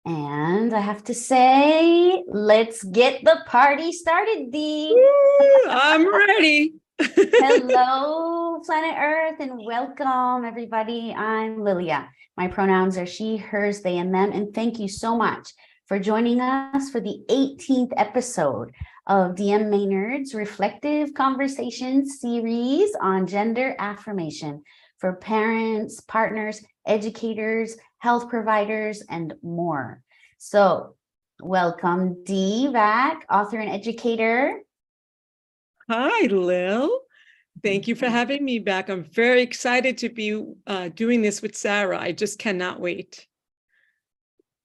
And I have to say, let's get the party started, Dee. Woo, I'm ready. Hello, planet Earth, and welcome, everybody. I'm Lilia. My pronouns are she, hers, they, and them. And thank you so much for joining us for the 18th episode of DM Maynard's Reflective Conversations series on gender affirmation for parents, partners, educators, health providers, and more. So, welcome, Dee, back, author and educator. Hi, Lil. Thank you for having me back. I'm very excited to be doing this with Sarah. I just cannot wait.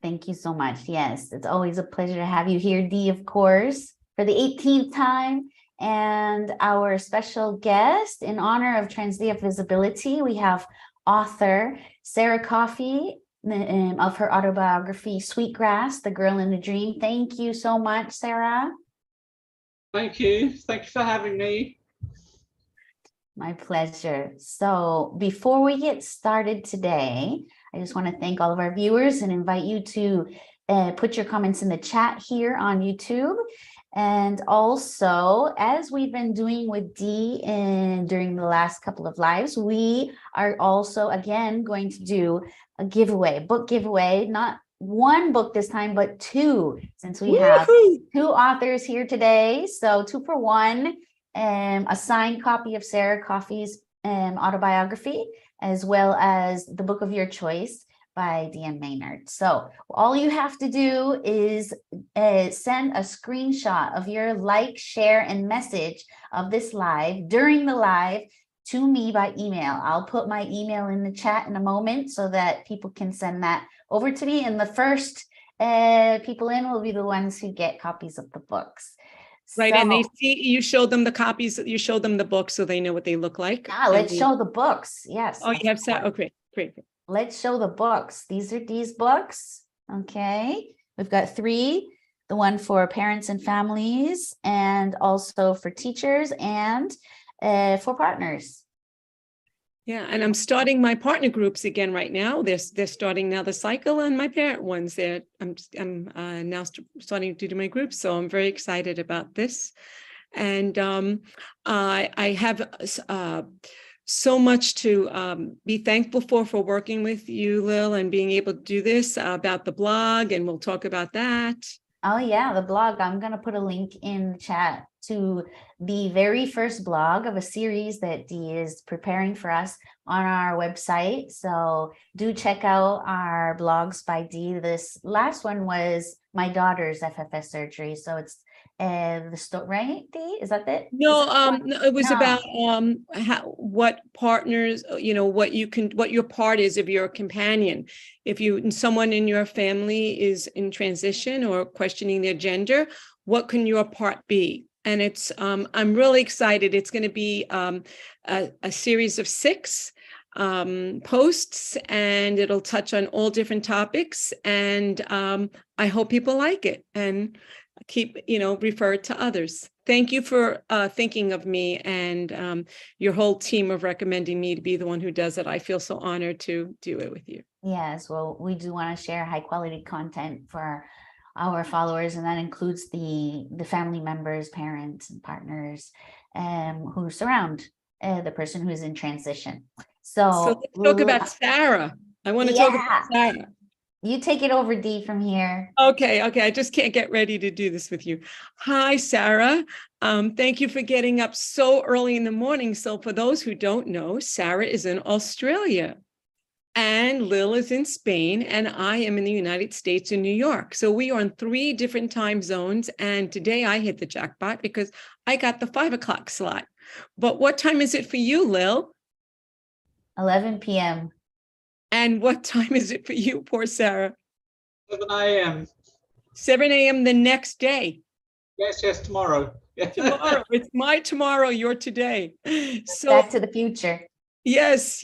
Thank you so much. Yes, it's always a pleasure to have you here, Dee, of course, for the 18th time. And our special guest, in honor of Trans Day of Visibility, we have author Sarah Coffey of her autobiography, Sweetgrass, The Girl in the Dream. Thank you so much, Sarah. Thank you. Thank you for having me. My pleasure. So before we get started today, I just want to thank all of our viewers and invite you to put your comments in the chat here on YouTube. And also, as we've been doing with Dee during the last couple of lives, we are also, again, going to do a giveaway, book giveaway, not one book this time, but two, since we have two authors here today. So 2 for 1. A signed copy of Sarah Coffey's autobiography, as well as the book of your choice by DM Maynard. So all you have to do is send a screenshot of your like, share, and message of this live during the live to me by email. I'll put my email in the chat in a moment so that people can send that over to me. And the first people in will be the ones who get copies of the books. Right, and they see you showed them the copies, you showed them the books so they know what they look like. Yeah, let's show the books. Yes. Oh, you have that. Oh, great. Let's show the books. These are these books. Okay. We've got 3, the one for parents and families, and also for teachers and for partners. Yeah, and I'm starting my partner groups again right now. They're starting now the cycle, and my parent ones. I'm now starting to do my groups, so I'm very excited about this. And I have so much to be thankful for working with you, Lil, and being able to do this about the blog, and we'll talk about that. Oh yeah, the blog. I'm going to put a link in the chat to the very first blog of a series that Dee is preparing for us on our website. So do check out our blogs by Dee. This last one was my daughter's FFS surgery. So it's the story, right, Dee? Is that it? No, it was about what partners, what your part is of your companion. If someone in your family is in transition or questioning their gender, what can your part be? And it's I'm really excited. It's going to be a series of 6 posts, and it'll touch on all different topics. And I hope people like it and keep, refer it to others. Thank you for thinking of me and your whole team of recommending me to be the one who does it. I feel so honored to do it with you. Yes, well, we do want to share high quality content for our followers, and that includes the family members, parents, and partners who surround the person who's in transition. So let's talk about Sarah. I want to talk about Sarah. You take it over, Dee, from here. Okay. I just can't get ready to do this with you. Hi, Sarah. Thank you for getting up so early in the morning. So for those who don't know, Sarah is in Australia and Lil is in Spain, and I am in the United States in New York. So we are on 3 different time zones. And today I hit the jackpot because I got the 5 o'clock slot. But what time is it for you, Lil? 11 p.m. And what time is it for you, poor Sarah? 7 a.m. 7 a.m. the next day. Yes, tomorrow. Tomorrow. It's my tomorrow, your today. So back to the future. Yes.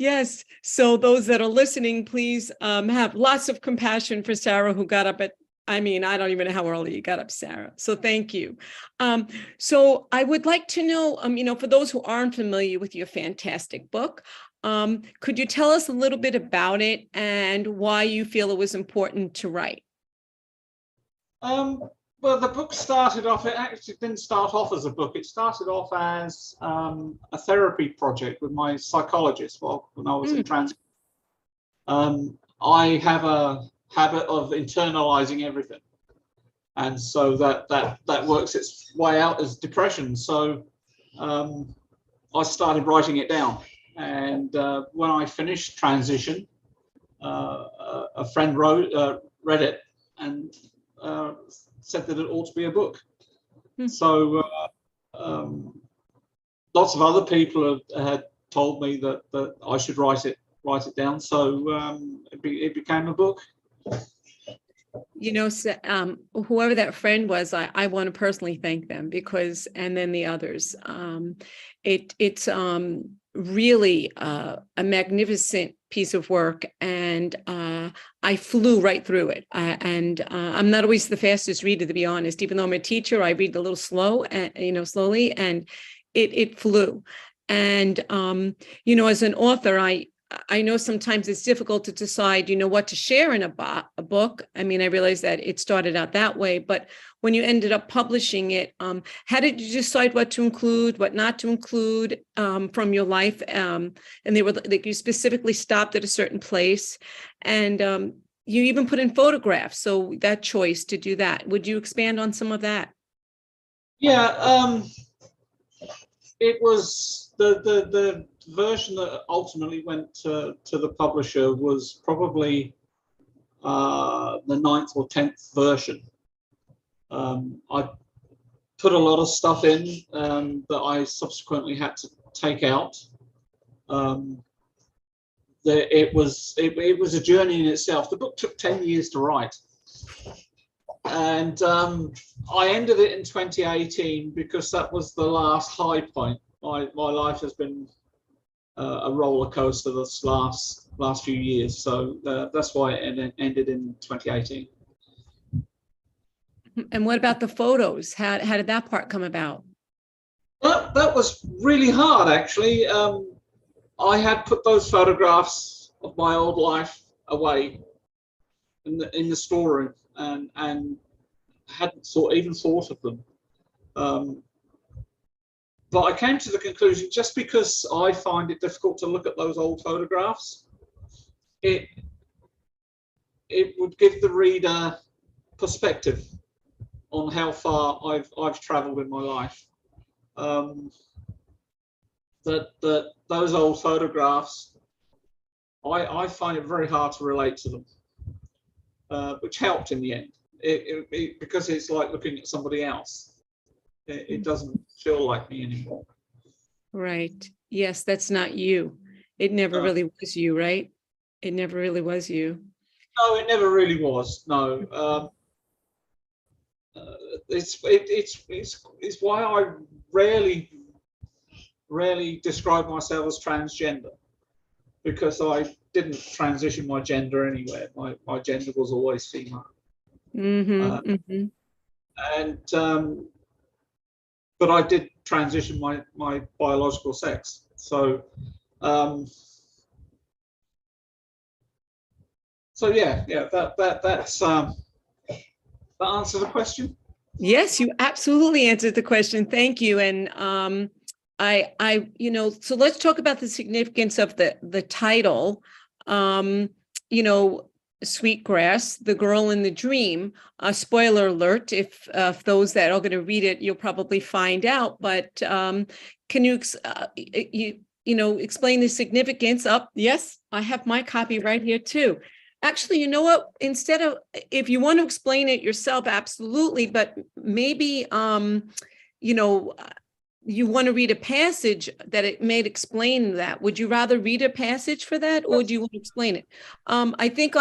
So those that are listening, please have lots of compassion for Sarah, who got up at, I don't even know how early you got up, Sarah. So thank you. So I would like to know, for those who aren't familiar with your fantastic book, could you tell us a little bit about it and why you feel it was important to write? Well, the book started off, it actually didn't start off as a book. It started off as a therapy project with my psychologist when I was in transit. I have a habit of internalizing everything. And so that works its way out as depression. So I started writing it down. And when I finished transition, a friend read it and said that it ought to be a book. So lots of other people had told me that I should write it down. So it became a book. You know, so, whoever that friend was, I want to personally thank them because, and then the others. It's really a magnificent piece of work, and I flew right through it. I'm not always the fastest reader, to be honest. Even though I'm a teacher, I read a little slow, and slowly, and it flew. And as an author, I know sometimes it's difficult to decide, what to share in a book. I mean, I realize that it started out that way, but when you ended up publishing it, how did you decide what to include, what not to include from your life? And they were like, you specifically stopped at a certain place, and you even put in photographs. So that choice to do that, would you expand on some of that? Yeah, it was the version that ultimately went to the publisher was probably the 9th or 10th version. I put a lot of stuff in that I subsequently had to take out. It was a journey in itself. The book took 10 years to write. And I ended it in 2018 because that was the last high point. My life has been a roller coaster this last few years, so that's why it ended in 2018. And what about the photos? How did that part come about? That was really hard, actually. I had put those photographs of my old life away in the storeroom and hadn't even thought of them. But I came to the conclusion, just because I find it difficult to look at those old photographs, it would give the reader perspective on how far I've travelled in my life. That those old photographs, I find it very hard to relate to them, which helped in the end. Because it's like looking at somebody else. It doesn't feel like me anymore. Right. Yes, that's not you. It never really was you, right? It never really was you. No, it never really was. No. It's why I rarely describe myself as transgender, because I didn't transition my gender anywhere. My gender was always female. And but I did transition my biological sex. So yeah, that's that answers the question. Yes, you absolutely answered the question. Thank you. And so let's talk about the significance of the title. Sweetgrass, the girl in the dream. Spoiler alert, if those that are going to read it, you'll probably find out. But can you explain the significance of? Yes, I have my copy right here too. Actually, you know what? Instead of, if you want to explain it yourself, absolutely. But maybe you want to read a passage that it may explain that. Would you rather read a passage for that, or do you want to explain it? I think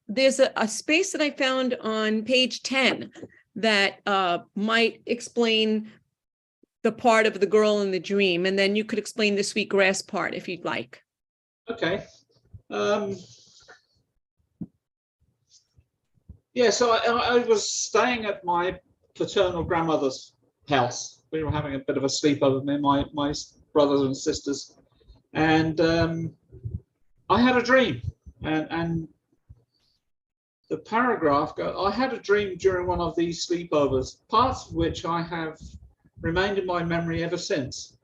there's a space that I found on page 10 that might explain the part of the girl in the dream, and then you could explain the sweetgrass part if you'd like. Okay. Yeah, so I was staying at my paternal grandmother's house. We were having a bit of a sleepover, me and my brothers and sisters, and I had a dream, and the paragraph I had a dream during one of these sleepovers, parts of which I have remained in my memory ever since.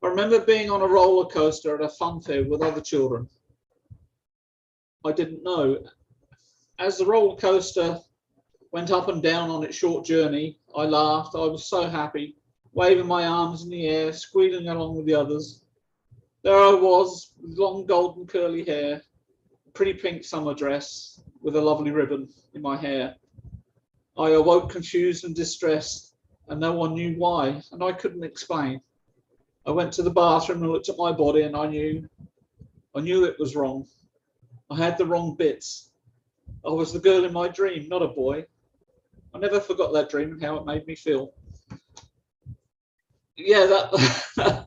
I remember being on a roller coaster at a fun fair with other children. I didn't know. As the roller coaster went up and down on its short journey, I laughed. I was so happy, waving my arms in the air, squealing along with the others. There I was, with long golden curly hair, a pretty pink summer dress with a lovely ribbon in my hair. I awoke confused and distressed, and no one knew why, and I couldn't explain. I went to the bathroom and looked at my body, and I knew it was wrong. I had the wrong bits. I was the girl in my dream, not a boy. I never forgot that dream and how it made me feel. Yeah, that.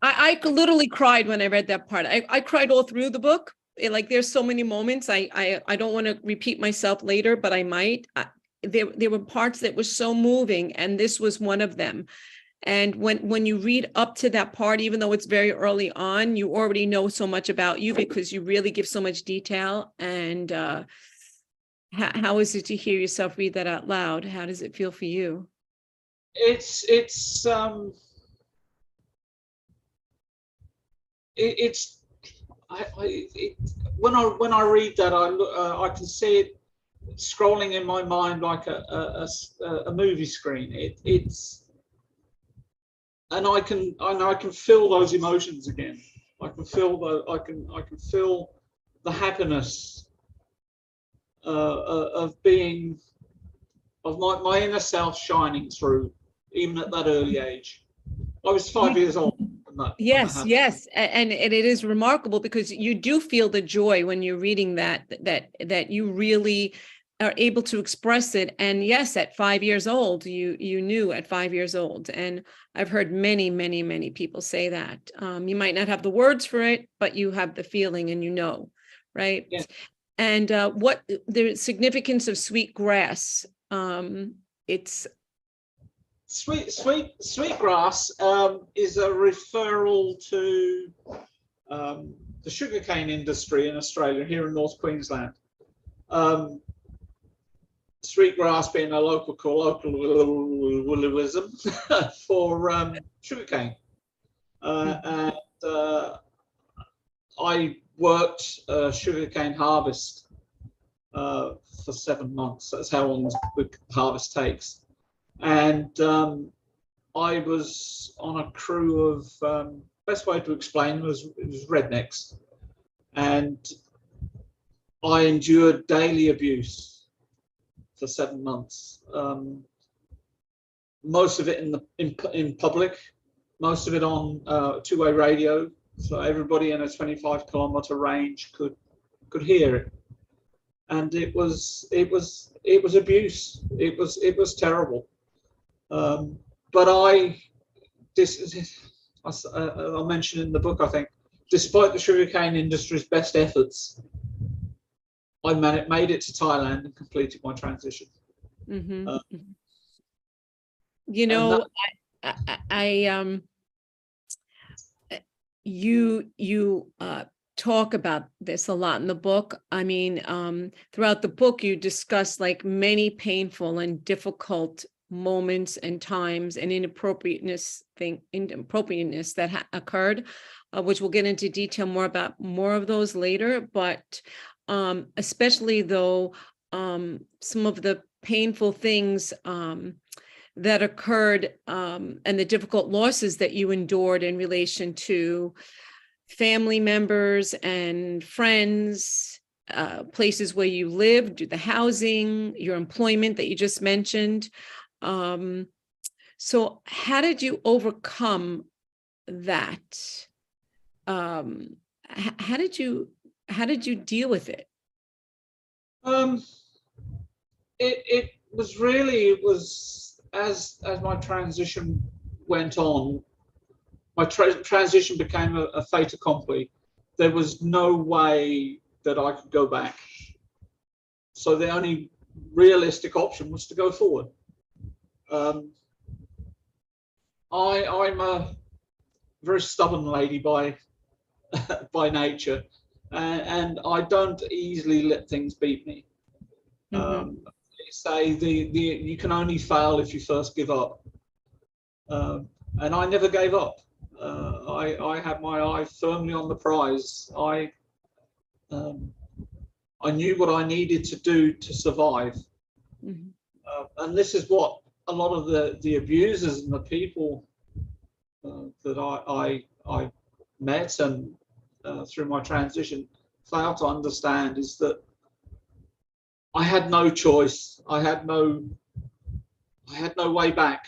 I literally cried when I read that part. I cried all through the book. Like, there's so many moments. I don't want to repeat myself later, but I might. There were parts that were so moving, and this was one of them. And when you read up to that part, even though it's very early on, you already know so much about you because you really give so much detail. And how is it to hear yourself read that out loud? How does it feel for you? When I read that, I can see it scrolling in my mind like a movie screen. And I can feel those emotions again. I can feel the happiness of my inner self shining through, even at that early age. I was 5 years old. Yes. And it is remarkable because you do feel the joy when you're reading that you really are able to express it. And yes, at 5 years old, you knew at 5 years old. And I've heard many, many, many people say that. You might not have the words for it, but you have the feeling and you know, right? Yeah. And what the significance of sweet grass? It's Sweetgrass is a referral to the sugarcane industry in Australia, here in North Queensland. Sweetgrass being a local colloquialism for sugarcane. And I worked sugarcane harvest for 7 months. That's how long the harvest takes. And I was on a crew of, best way to explain it was rednecks. And I endured daily abuse for 7 months. Most of it in public, most of it on two-way radio, so everybody in a 25-kilometer range could hear it. And it was abuse. It was terrible. But I mentioned in the book, I think, despite the sugarcane industry's best efforts, I made it to Thailand and completed my transition. Mm-hmm. You know, you talk about this a lot in the book. I mean, throughout the book, you discuss like many painful and difficult moments and times and inappropriateness that occurred, which we'll get into detail more of those later. But especially though, some of the painful things that occurred and the difficult losses that you endured in relation to family members and friends, places where you lived, the housing, your employment that you just mentioned. So how did you overcome that? How did you deal with it? It was as my transition went on, my transition became a fait accompli. There was no way that I could go back. So the only realistic option was to go forward. I'm a very stubborn lady by nature, and I don't easily let things beat me. They say you can only fail if you first give up. And I never gave up. I had my eye firmly on the prize. I knew what I needed to do to survive. And this is what a lot of the abusers and the people that I met and through my transition fail to understand, is that I had no choice. I had no way back.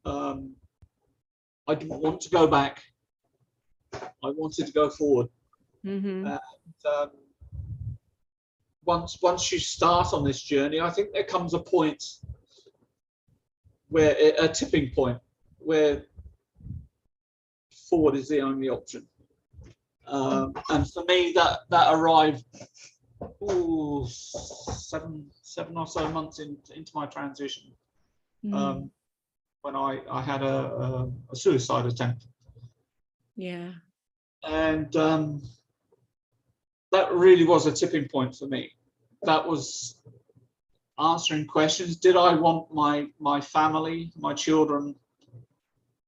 I didn't want to go back. I wanted to go forward. And once you start on this journey, I think there comes a point where a tipping point where forward is the only option. And for me, that arrived seven or so months into my transition, when I had a suicide attempt. Yeah. And that really was a tipping point for me. That was answering questions. Did I want my family, my children,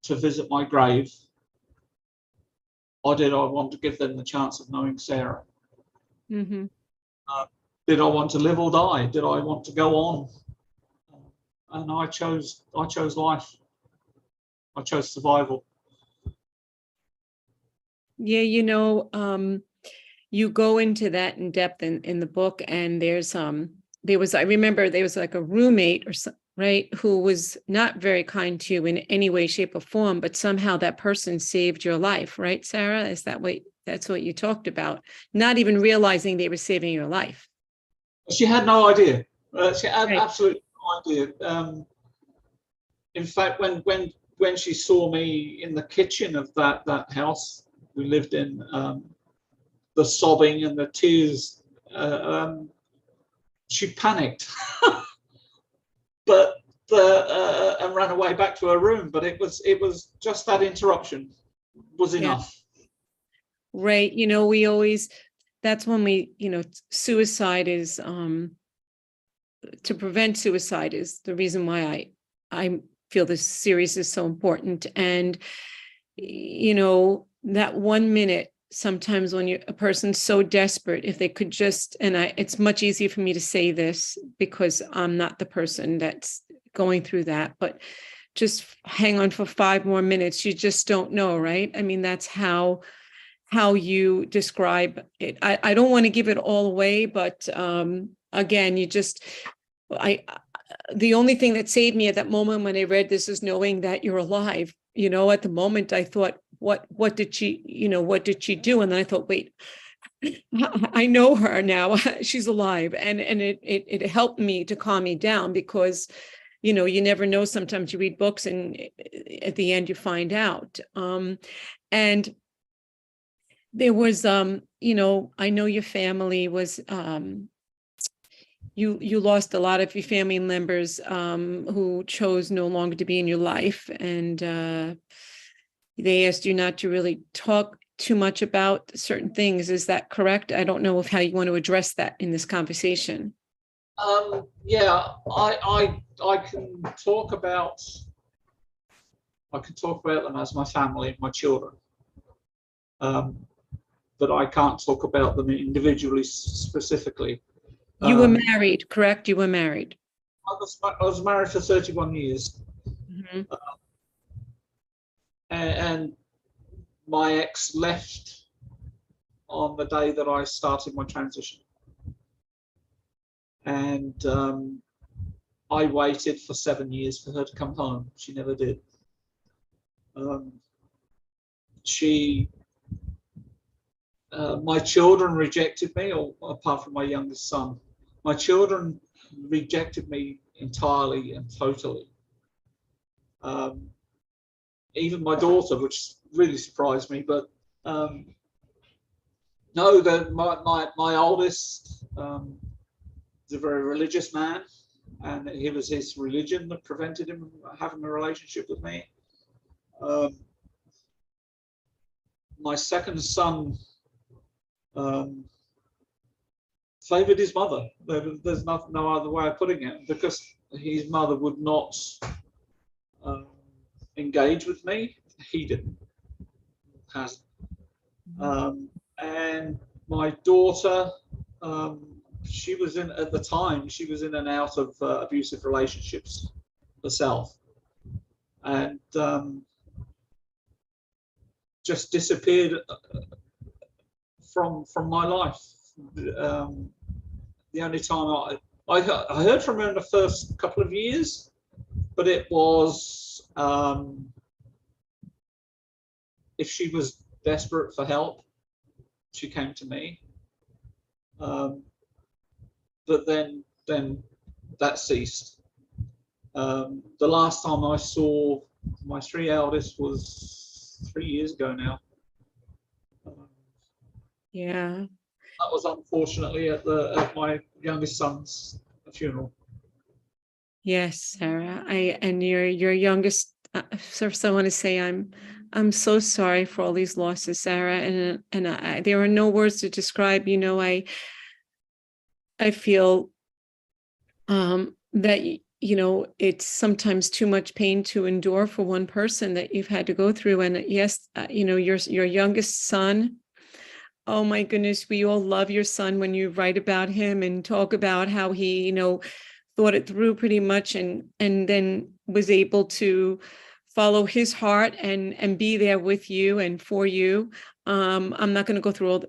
to visit my grave? Or did I want to give them the chance of knowing Sarah? Did I want to live or die? Did I want to go on? And I chose life. I chose survival. Yeah, you go into that in depth in the book, and I remember there was like a roommate right, who was not very kind to you in any way, shape, or form, but somehow that person saved your life, right, Sarah? That's what you talked about, not even realizing they were saving your life. She had no idea. She had Right. absolutely no idea. In fact, when she saw me in the kitchen of that house we lived in, the sobbing and the tears, she panicked, but and ran away back to her room. But it was just that interruption was enough. Right. That's when suicide is, to prevent suicide is the reason why I feel this series is so important. And, that 1 minute, sometimes when a person's so desperate, if they could just, it's much easier for me to say this because I'm not the person that's going through that, but just hang on for 5 more minutes. You just don't know, right? I mean, that's how you describe it. I don't want to give it all away, but again, the only thing that saved me at that moment when I read this is knowing that you're alive. At the moment I thought, what did she do? And then I thought, wait, I know her now. She's alive. And it helped me to calm me down, because you never know. Sometimes you read books and at the end you find out. And there was, I know your family was, you lost a lot of your family members who chose no longer to be in your life. And they asked you not to really talk too much about certain things. Is that correct? I don't know how you want to address that in this conversation. Yeah, I can talk about them as my family, my children. But I can't talk about them individually, specifically. You were married, correct? You were married. I was married for 31 years. And my ex left on the day that I started my transition. And I waited for 7 years for her to come home. She never did. My children rejected me, or apart from my youngest son. My children rejected me entirely and totally. Even my daughter, which really surprised me, but no, my oldest is a very religious man, and it was his religion that prevented him from having a relationship with me. My second son favoured his mother. There's no other way of putting it, because his mother would not engage with me. He didn't. Hasn't. And my daughter, she was in, at the time, she was in and out of abusive relationships herself, and just disappeared from my life. The only time I heard from her in the first couple of years, but it was if she was desperate for help, she came to me. But then that ceased. The last time I saw my three eldest was 3 years ago now. Yeah. That was unfortunately at my youngest son's funeral. Yes, Sarah. And your youngest. First, I want to say I'm so sorry for all these losses, Sarah. And there are no words to describe. You know, I feel that you know it's sometimes too much pain to endure for one person that you've had to go through. And yes, you know, your youngest son. Oh my goodness, we all love your son when you write about him and talk about how he, you know, thought it through pretty much and then was able to follow his heart and be there with you and for you. I'm not going to go through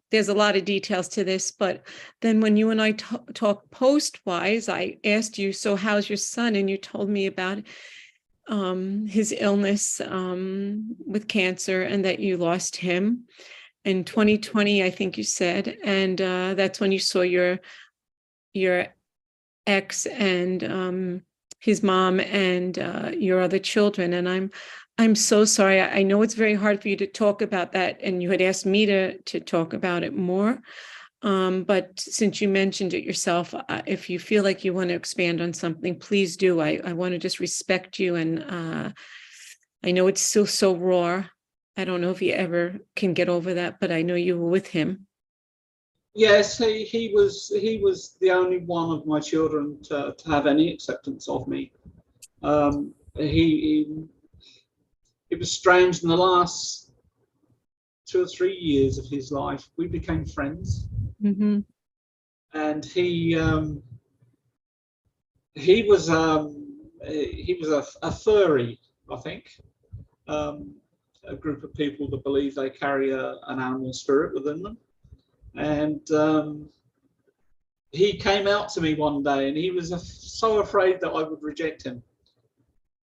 there's a lot of details to this, but then when you and I talk post-wise, I asked you, so how's your son? And you told me about his illness with cancer and that you lost him in 2020, I think you said, and that's when you saw your ex and his mom and your other children. And I'm so sorry. I know it's very hard for you to talk about that, and you had asked me to talk about it more. But since you mentioned it yourself, if you feel like you want to expand on something, please do. I want to just respect you, and I know it's still so raw. I don't know if you ever can get over that, but I know you were with him. Yes, he was the only one of my children to have any acceptance of me. It was strange. In the last 2 or 3 years of his life, we became friends. Mm-hmm. And he was a furry, I think. A group of people that believe they carry an animal spirit within them. And he came out to me one day, and he was so afraid that I would reject him.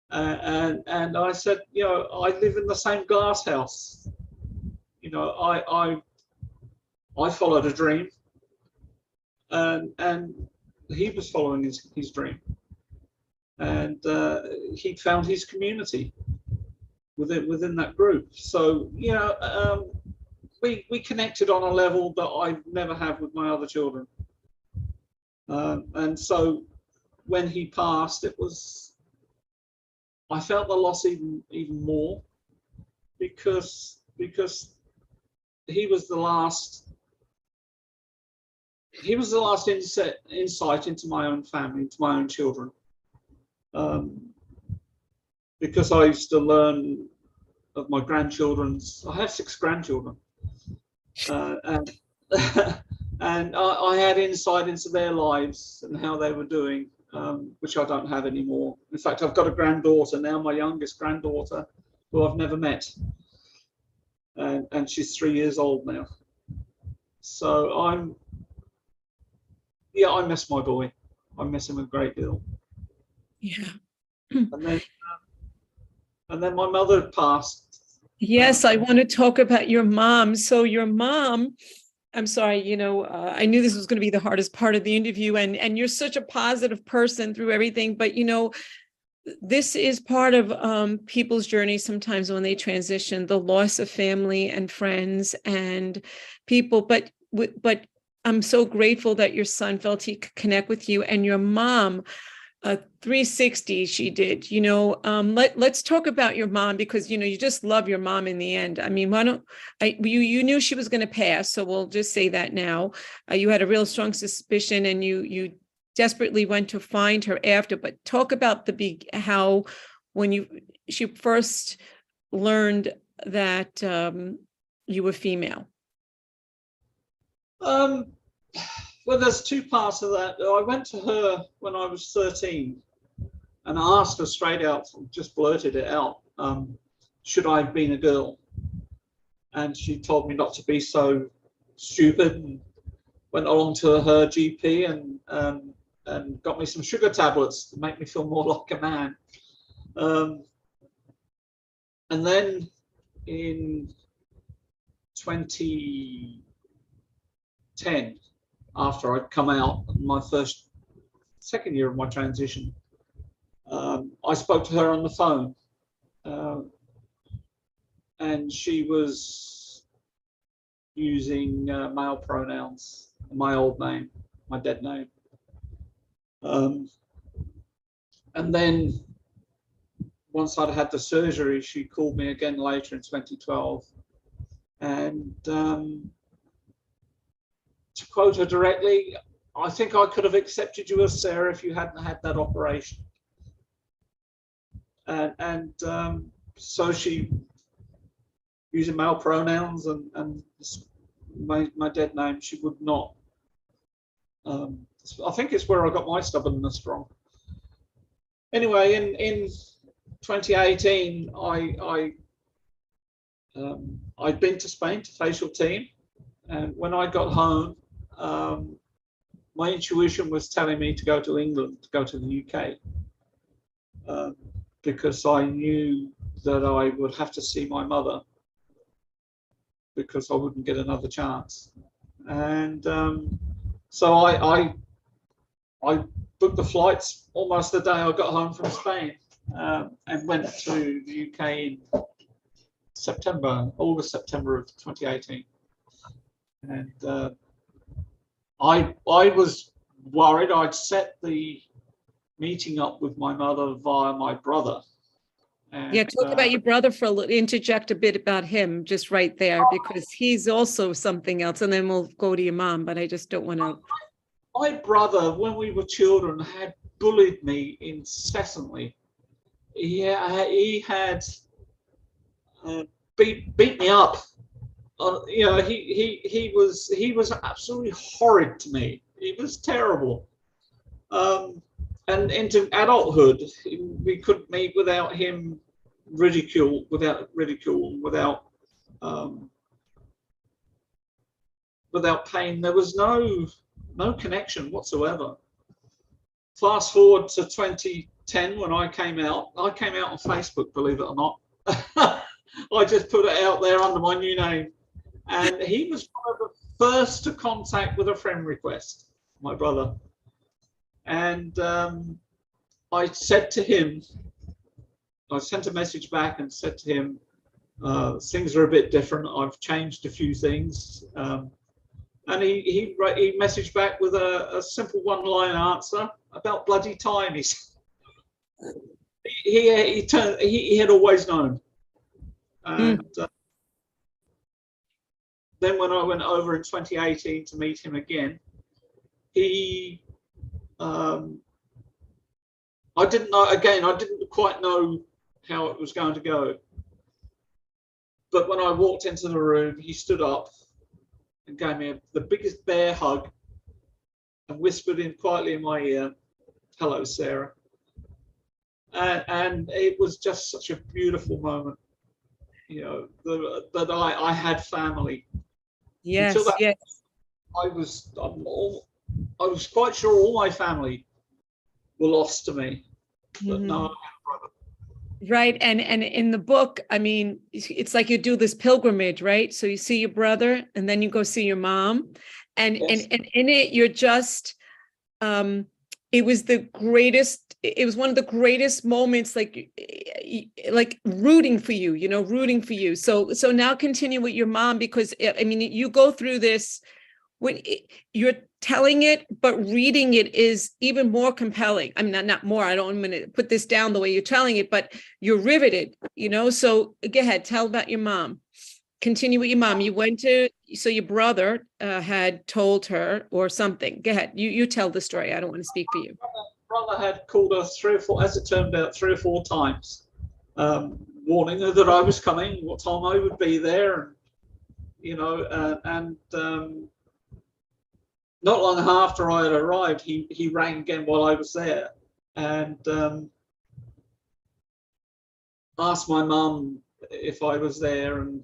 And I said, you know, I live in the same glass house. You know, I followed a dream, and he was following his dream, and he found his community within that group. So, you know, we connected on a level that I never have with my other children. And so when he passed, I felt the loss even more, because he was the last insight into my own family, into my own children. Because I used to learn of my grandchildren's. I have 6 grandchildren, and and I had insight into their lives and how they were doing, which I don't have anymore. In fact, I've got a granddaughter now, my youngest granddaughter, who I've never met, and she's 3 years old now. So I miss my boy. I miss him a great deal. Yeah. And then my mother passed. Yes, I want to talk about your mom. So your mom, I'm sorry, you know, I knew this was going to be the hardest part of the interview, and you're such a positive person through everything, but you know, this is part of people's journey sometimes when they transition, the loss of family and friends and people, but I'm so grateful that your son felt he could connect with you, and your mom a 360 she did. Let's talk about your mom, because you just love your mom in the end. I mean, you knew she was going to pass, so we'll just say that now. You had a real strong suspicion, and you desperately went to find her after. But talk about how when she first learned that you were female. Well, there's two parts of that. I went to her when I was 13 and I asked her straight out, just blurted it out, should I have been a girl? And she told me not to be so stupid, and went along to her GP and got me some sugar tablets to make me feel more like a man. And then in 2010, after I'd come out, my second year of my transition, I spoke to her on the phone, and she was using male pronouns, my old name, my dead name. And then once I'd had the surgery, she called me again later in 2012, and to quote her directly, I think I could have accepted you as Sarah if you hadn't had that operation. And so she, using male pronouns and my dead name, she would not. I think it's where I got my stubbornness from. Anyway, in 2018, I'd been to Spain to Facialteam, and when I got home, my intuition was telling me to go to England, to go to the UK, because I knew that I would have to see my mother, because I wouldn't get another chance. And so I booked the flights almost the day I got home from Spain, and went to the UK in August, September of 2018. And I was worried. I'd set the meeting up with my mother via my brother. And, yeah, talk about your brother for a little, interject a bit about him just right there, because he's also something else, and then we'll go to your mom, but I just don't want to. My brother, when we were children, had bullied me incessantly. He had beat me up. He was absolutely horrid to me. He was terrible. And into adulthood, we couldn't meet without him ridicule, without pain. There was no connection whatsoever. Fast forward to 2010 when I came out on Facebook, believe it or not. I just put it out there under my new name. And he was one of the first to contact with a friend request, my brother. And I said to him, I sent a message back and said to him, things are a bit different. I've changed a few things. And he messaged back with a simple one-line answer about bloody time. He had always known. And then when I went over in 2018 to meet him again, I didn't know, again, I didn't quite know how it was going to go. But when I walked into the room, he stood up and gave me the biggest bear hug and whispered in quietly in my ear, "Hello, Sarah." And it was just such a beautiful moment, that I had family. Yes, yes. I was quite sure all my family were lost to me, but no, I had a brother. Right, and in the book, I mean, it's like you do this pilgrimage, right? So you see your brother, and then you go see your mom, and Yes. and in it, you're just, it was one of the greatest moments, like rooting for you, rooting for you. So now continue with your mom, because I mean, you go through this you're telling it, but reading it is even more compelling. I mean, not more, I'm going to put this down the way you're telling it, but you're riveted, so go ahead, tell about your mom. Continue with your mom. You went to, so your brother had told her or something. Go ahead. You tell the story. I don't want to speak for you. Brother had called her 3 or 4, as it turned out, 3 or 4 times, warning her that I was coming, what time I would be there, and not long after I had arrived, he rang again while I was there and asked my mum if I was there, and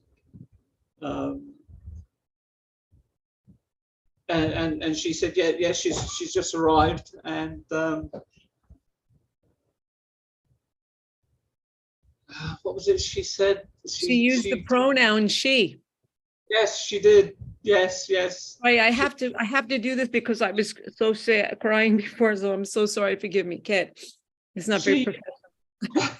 she said, yeah, she's just arrived, and what was it she said? She used the pronoun she. Yes, she did. Yes. Right, I have to do this because I was so sad, crying before, so I'm so sorry. Forgive me, Kit. It's not very professional.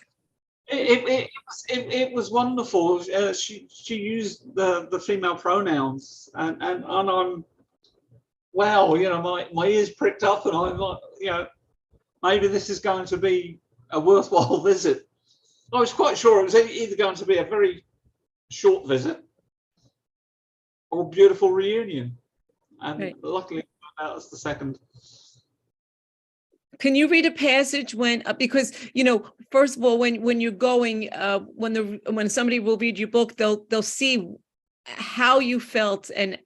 It was wonderful. She used the female pronouns, and I'm, wow, my ears pricked up, and I'm like, maybe this is going to be a worthwhile visit. I was quite sure it was either going to be a very short visit or a beautiful reunion, and right. Luckily that was the second. Can you read a passage when, because first of all, when you're going, when somebody will read your book, they'll see how you felt and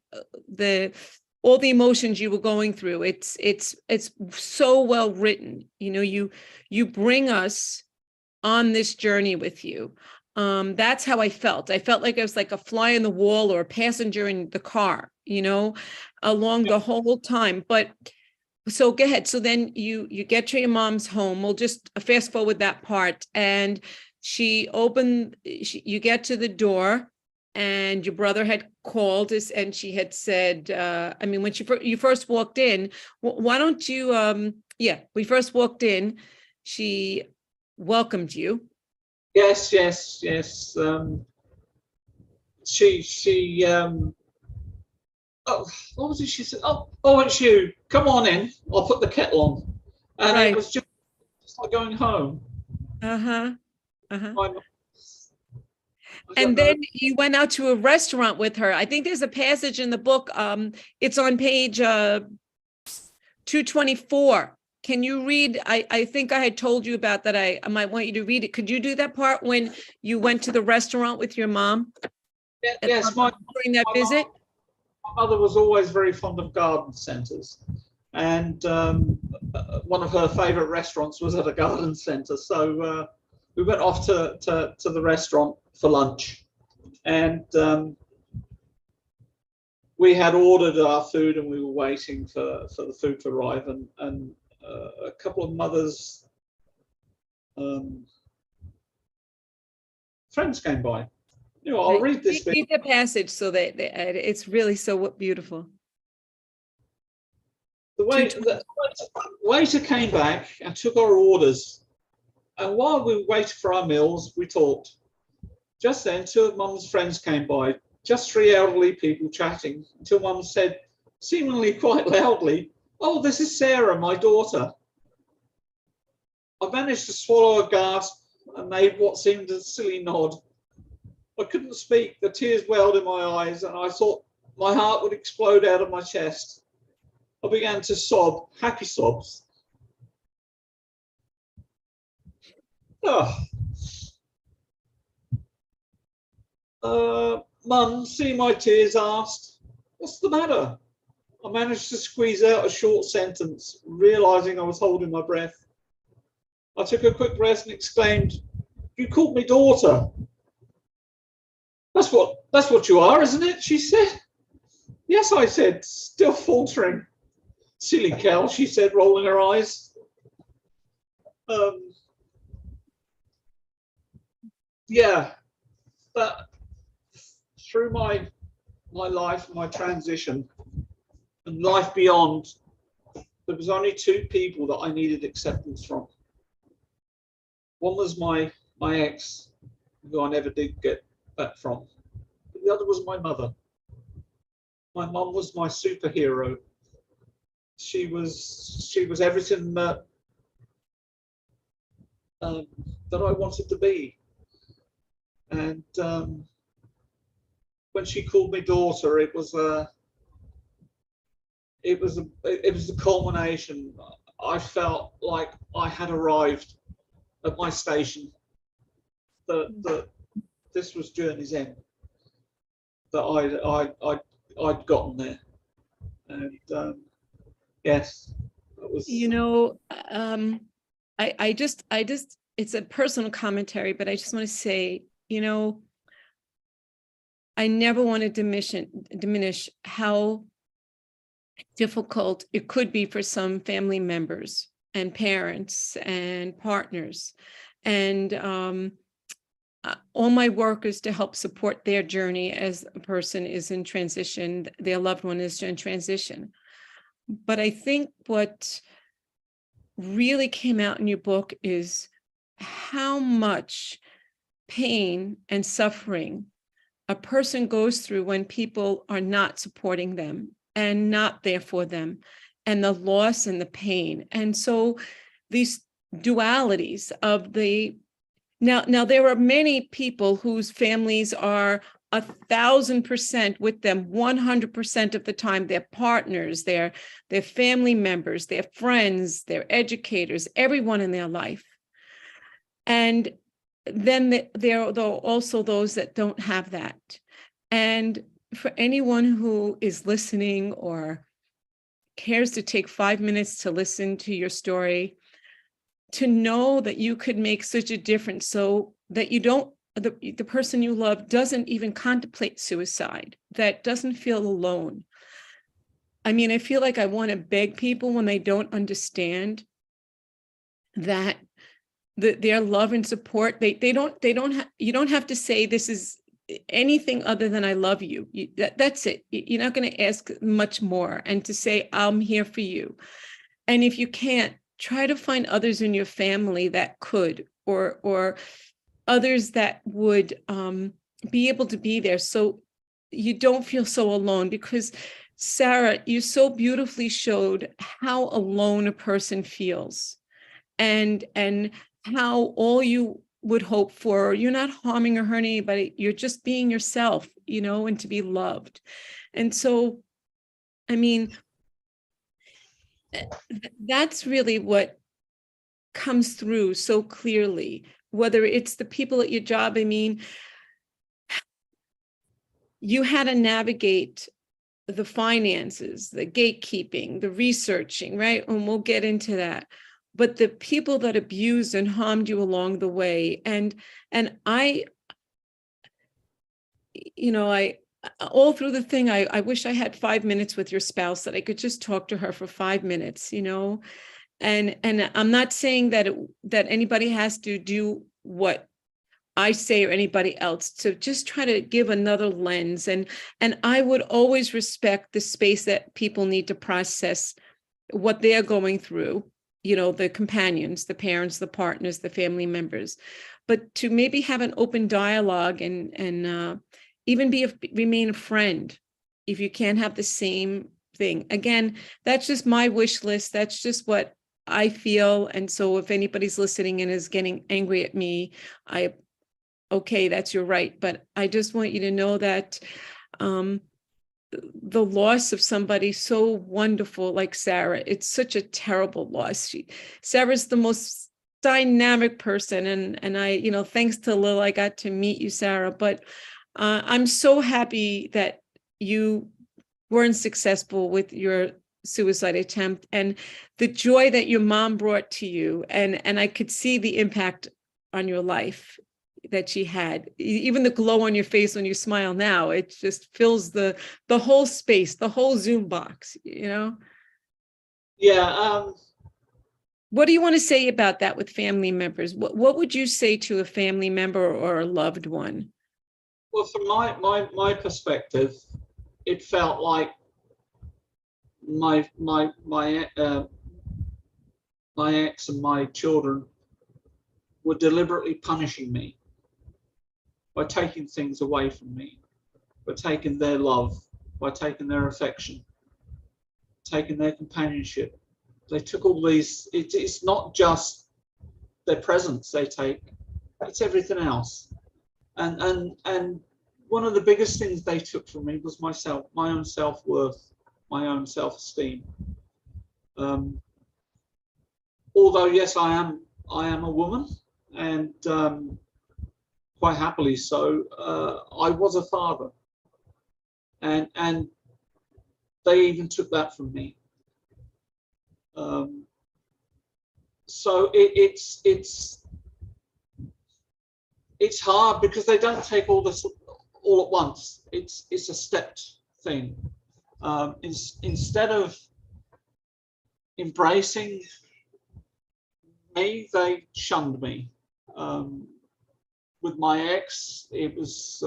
all the emotions you were going through. It's so well written. You bring us on this journey with you. That's how I felt. I felt like I was like a fly on the wall or a passenger in the car, along the whole time. But so go ahead. So then you get to your mom's home. We'll just fast forward that part. And you get to the door, and your brother had called us, and she had said, when you first walked in, why don't you, we first walked in, she welcomed you. Yes. She what was it she said? Oh, it's you. Come on in. I'll put the kettle on. And right. It was just like going home. And then you went out to a restaurant with her. I think there's a passage in the book. It's on page 224. Can you read? I think I had told you about that. I might want you to read it. Could you do that part when you went to the restaurant with your mom? Yes, during that visit. My mother was always very fond of garden centres, and one of her favourite restaurants was at a garden centre. So we went off to the restaurant for lunch, and we had ordered our food, and we were waiting for the food to arrive, and a couple of mothers' friends came by. I'll read this bit. Read the passage so that it's really so beautiful. The waiter came back and took our orders, and while we waited for our meals, we talked. Just then, 2 of Mum's friends came by, just 3 elderly people chatting, until Mum said, seemingly quite loudly, "Oh, this is Sarah, my daughter." I managed to swallow a gasp and made what seemed a silly nod. I couldn't speak, the tears welled in my eyes, and I thought my heart would explode out of my chest. I began to sob, happy sobs. Mum, seeing my tears, asked, "What's the matter?" I managed to squeeze out a short sentence, realising I was holding my breath. I took a quick breath and exclaimed, "You called me daughter." That's what you are, isn't it?" she said. "Yes," I said, still faltering. "Silly cow," she said, rolling her eyes. But through my life, my transition, and life beyond, there was only 2 people that I needed acceptance from. One was my ex, who I never did get that from. But the other was my mother. My mum was my superhero. She was everything that that I wanted to be. And when she called me daughter, it was the culmination. I felt like I had arrived at my station. That this was journey's end. That I'd gotten there, and yes, that was. You know, I just, it's a personal commentary, but I just want to say, you know, I never want to diminish how difficult it could be for some family members and parents and partners. And all my work is to help support their journey as a person is in transition, their loved one is in transition. But I think what really came out in your book is how much pain and suffering a person goes through when people are not supporting them and not there for them, and the loss and the pain. And so these dualities of the now there are many people whose families are 1,000% with them 100% of the time, their partners, their family members, their friends, their educators, everyone in their life. And then there are also those that don't have that. And for anyone who is listening or cares to take 5 minutes to listen to your story, to know that you could make such a difference so that you don't, the person you love doesn't even contemplate suicide, that doesn't feel alone. I mean, I feel like I want to beg people when they don't understand that their love and support, you don't have to say this is anything other than I love you. That's it. You're not going to ask much more, and to say, I'm here for you. And if you can't, try to find others in your family that could, or others that would be able to be there so you don't feel so alone. Because Sarah, you so beautifully showed how alone a person feels, and how all you would hope for, you're not harming or hurting anybody, you're just being yourself, you know, and to be loved. And so, I mean, that's really what comes through so clearly, whether it's the people at your job. I mean, you had to navigate the finances, the gatekeeping, the researching, right? And we'll get into that. But the people that abused and harmed you along the way, and I, you know, all through the thing, I wish I had 5 minutes with your spouse, that I could just talk to her for 5 minutes, you know. And I'm not saying that anybody has to do what I say or anybody else, to just try to give another lens. And I would always respect the space that people need to process what they're going through, you know, the companions, the parents, the partners, the family members, but to maybe have an open dialogue and even remain a friend if you can't have the same thing. Again, that's just my wish list. That's just what I feel. And so if anybody's listening and is getting angry at me, okay, that's your right. But I just want you to know that the loss of somebody so wonderful like Sarah, it's such a terrible loss. Sarah's the most dynamic person. And I, you know, thanks to Lil, I got to meet you, Sarah. But I'm so happy that you weren't successful with your suicide attempt, and the joy that your mom brought to you. And I could see the impact on your life that she had. Even the glow on your face when you smile now, it just fills the whole space, the whole Zoom box, you know? Yeah. What do you want to say about that with family members? What would you say to a family member or a loved one? Well, from my perspective, it felt like my ex and my children were deliberately punishing me by taking things away from me, by taking their love, by taking their affection, taking their companionship. They took all these, it's not just their presence they take, it's everything else. And one of the biggest things they took from me was myself, my own self-worth, my own self-esteem. Although yes, I am a woman, and quite happily so, I was a father, and they even took that from me. So it's hard because they don't take all this all at once. It's a stepped thing. Instead of embracing me, they shunned me. With my ex, it was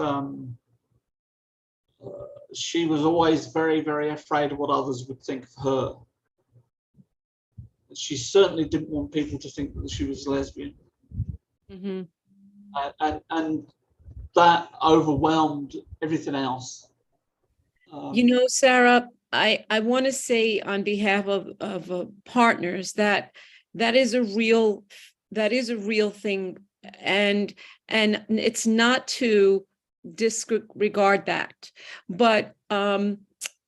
she was always very, very afraid of what others would think of her. She certainly didn't want people to think that she was lesbian. Mm-hmm. And that overwhelmed everything else. You know, Sarah, I want to say on behalf of partners that is a real thing, and it's not to disregard that, but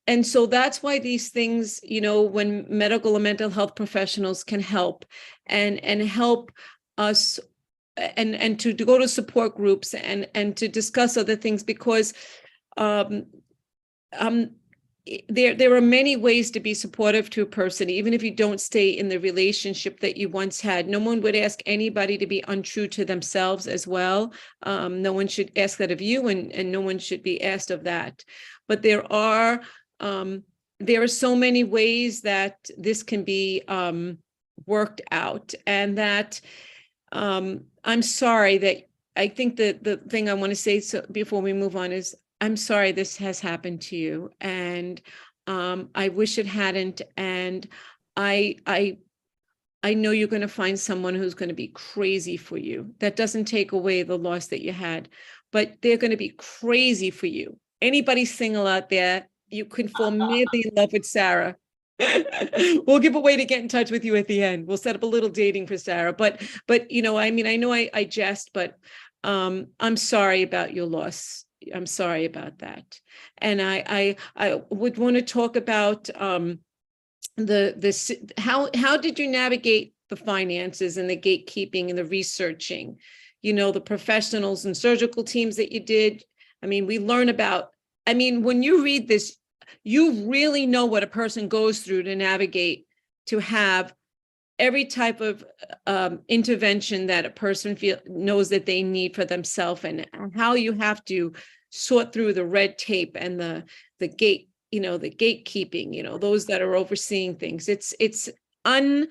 and so that's why these things, you know, when medical and mental health professionals can help and help us and to go to support groups and to discuss other things, because there are many ways to be supportive to a person, even if you don't stay in the relationship that you once had. No one would ask anybody to be untrue to themselves as well. No one should ask that of you, and no one should be asked of that. But there are so many ways that this can be worked out, and that I'm sorry that I think that the thing I want to say before we move on is, I'm sorry this has happened to you, and I wish it hadn't. And I know you're going to find someone who's going to be crazy for you. That doesn't take away the loss that you had, but they're going to be crazy for you. Anybody single out there, you can fall madly in love with Sarah. We'll give a way to get in touch with you at the end. We'll set up a little dating for Sarah. But you know, I mean, I know I jest, but I'm sorry about your loss. I'm sorry about that. And I would want to talk about how did you navigate the finances and the gatekeeping and the researching, you know, the professionals and surgical teams that you did. I mean, we learn about, I mean, when you read this, you really know what a person goes through to navigate, to have every type of intervention that a person knows that they need for themselves, and how you have to sort through the red tape and the gate, you know, the gatekeeping, you know, those that are overseeing things. I mean,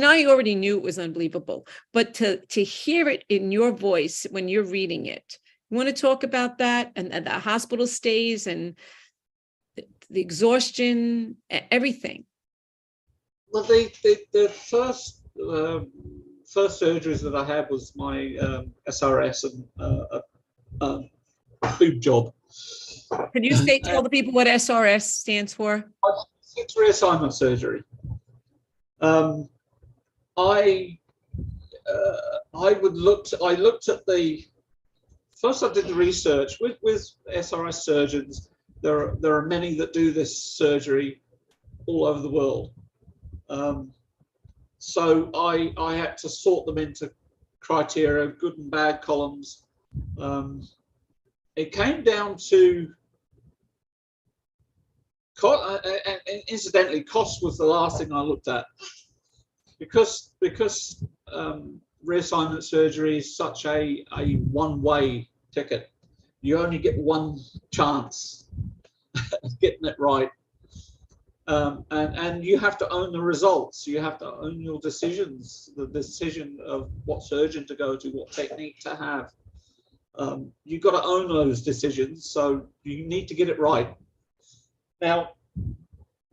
I already knew it was unbelievable, but to hear it in your voice when you're reading it, you want to talk about that, and the hospital stays and the exhaustion, everything. Well, the first surgeries that I had was my SRS and boob job. Can you tell the people what SRS stands for? It's reassignment surgery. I looked at the first. I did the research with SRS surgeons. There are many that do this surgery all over the world. So I had to sort them into criteria, good and bad columns. It came down to, and incidentally, cost was the last thing I looked at, because reassignment surgery is such a one-way ticket. You only get one chance of getting it right. And you have to own the results. You have to own your decisions, the decision of what surgeon to go to, what technique to have. You've got to own those decisions, so you need to get it right. Now,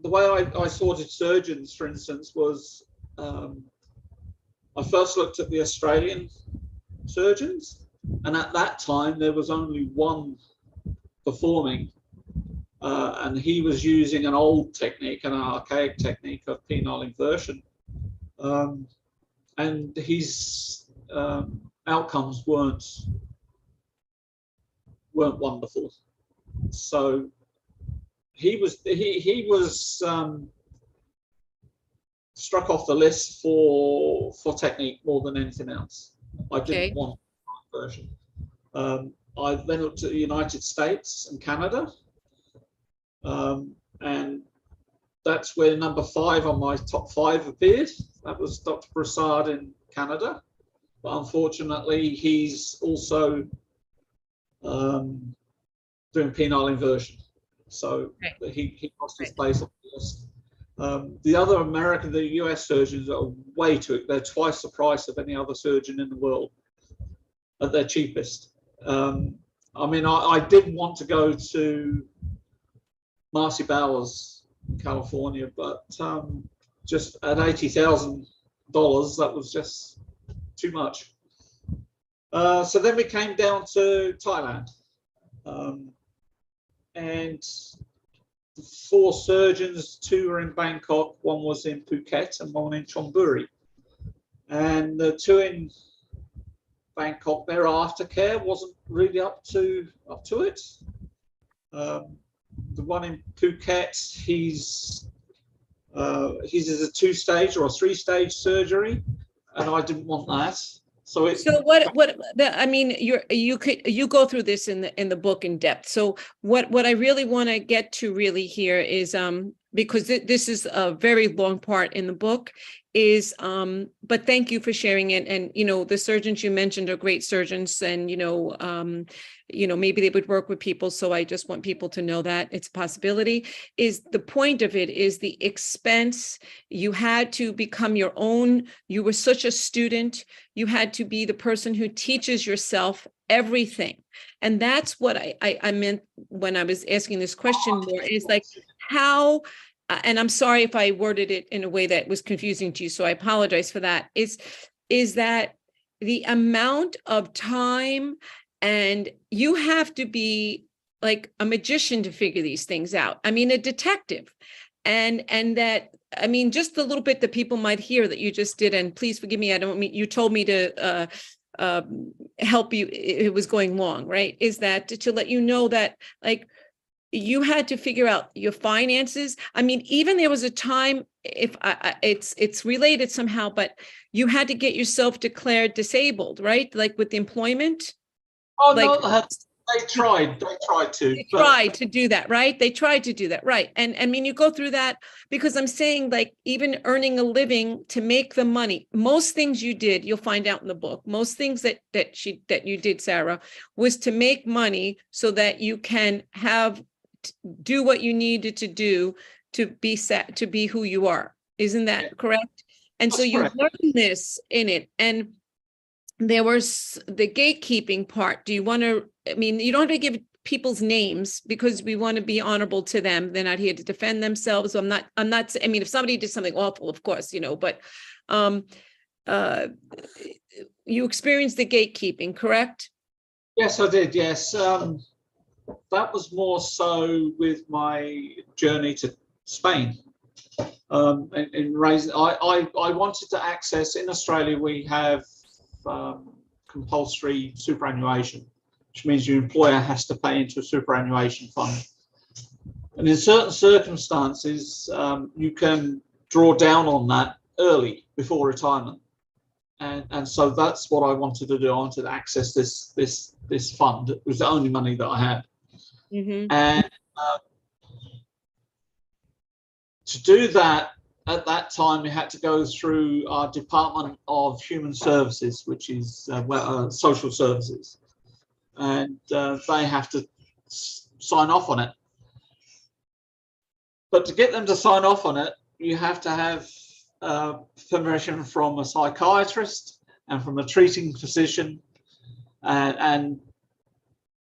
the way I sorted surgeons, for instance, was I first looked at the Australian surgeons, and at that time there was only one performing. and he was using an old technique, an archaic technique of penile inversion, and his outcomes weren't wonderful. So he was struck off the list for technique more than anything else. I didn't want version. I then looked at the United States and Canada, and that's where number 5 on my top 5 appeared. That was Dr. Prasad in Canada, but unfortunately he's also doing penile inversion, so he lost his place on the list. The other the US surgeons are they're twice the price of any other surgeon in the world at their cheapest. I mean, I did want to go to Marcy Bowers in California, but just at $80,000, that was just too much. So then we came down to Thailand, and 4 surgeons, 2 were in Bangkok, 1 was in Phuket, and 1 in Chonburi. And the 2 in Bangkok, their aftercare wasn't really up to it. The 1 in Phuket, he's a 2-stage or a 3-stage surgery, and I didn't want that. So I mean, you go through this in the book in depth. So what I really want to get to really here is because this is a very long part in the book, is but thank you for sharing it. And the surgeons you mentioned are great surgeons, and maybe they would work with people. So I just want people to know that it's a possibility. Is the point of it is the expense. You had to become your own. You were such a student. You had to be the person who teaches yourself everything. And that's what I meant when I was asking this question more, is like how, and I'm sorry if I worded it in a way that was confusing to you, so I apologize for that, is that the amount of time, and you have to be like a magician to figure these things out. I mean, a detective. And that, I mean, just the little bit that people might hear that you just did, and please forgive me, I don't mean, you told me to help you, it was going long, right? Is that to let you know that, like, you had to figure out your finances. I mean, even there was a time, if it's related somehow, but you had to get yourself declared disabled, right? Like with the employment. Oh, like, no, they tried to do that, right? They tried to do that, right? And I mean, you go through that, because I'm saying, like, even earning a living to make the money, most things you did, you'll find out in the book, most things that you did, Sarah, was to make money so that you can do what you needed to do to be who you are. Isn't that correct? And that's so you learn this in it. And there was the gatekeeping part. Do you want to, I mean, you don't have to give people's names, because we want to be honorable to them. They're not here to defend themselves. So I'm not, I mean, if somebody did something awful, of course, but you experienced the gatekeeping, correct? Yes, I did. Yes. That was more so with my journey to Spain. In raising, I wanted to access, in Australia, we have compulsory superannuation, which means your employer has to pay into a superannuation fund. And in certain circumstances, you can draw down on that early, before retirement. And so that's what I wanted to do. I wanted to access this fund. It was the only money that I had. Mm-hmm. And to do that, at that time, we had to go through our Department of Human Services, which is social services, and they have to sign off on it. But to get them to sign off on it, you have to have permission from a psychiatrist and from a treating physician, and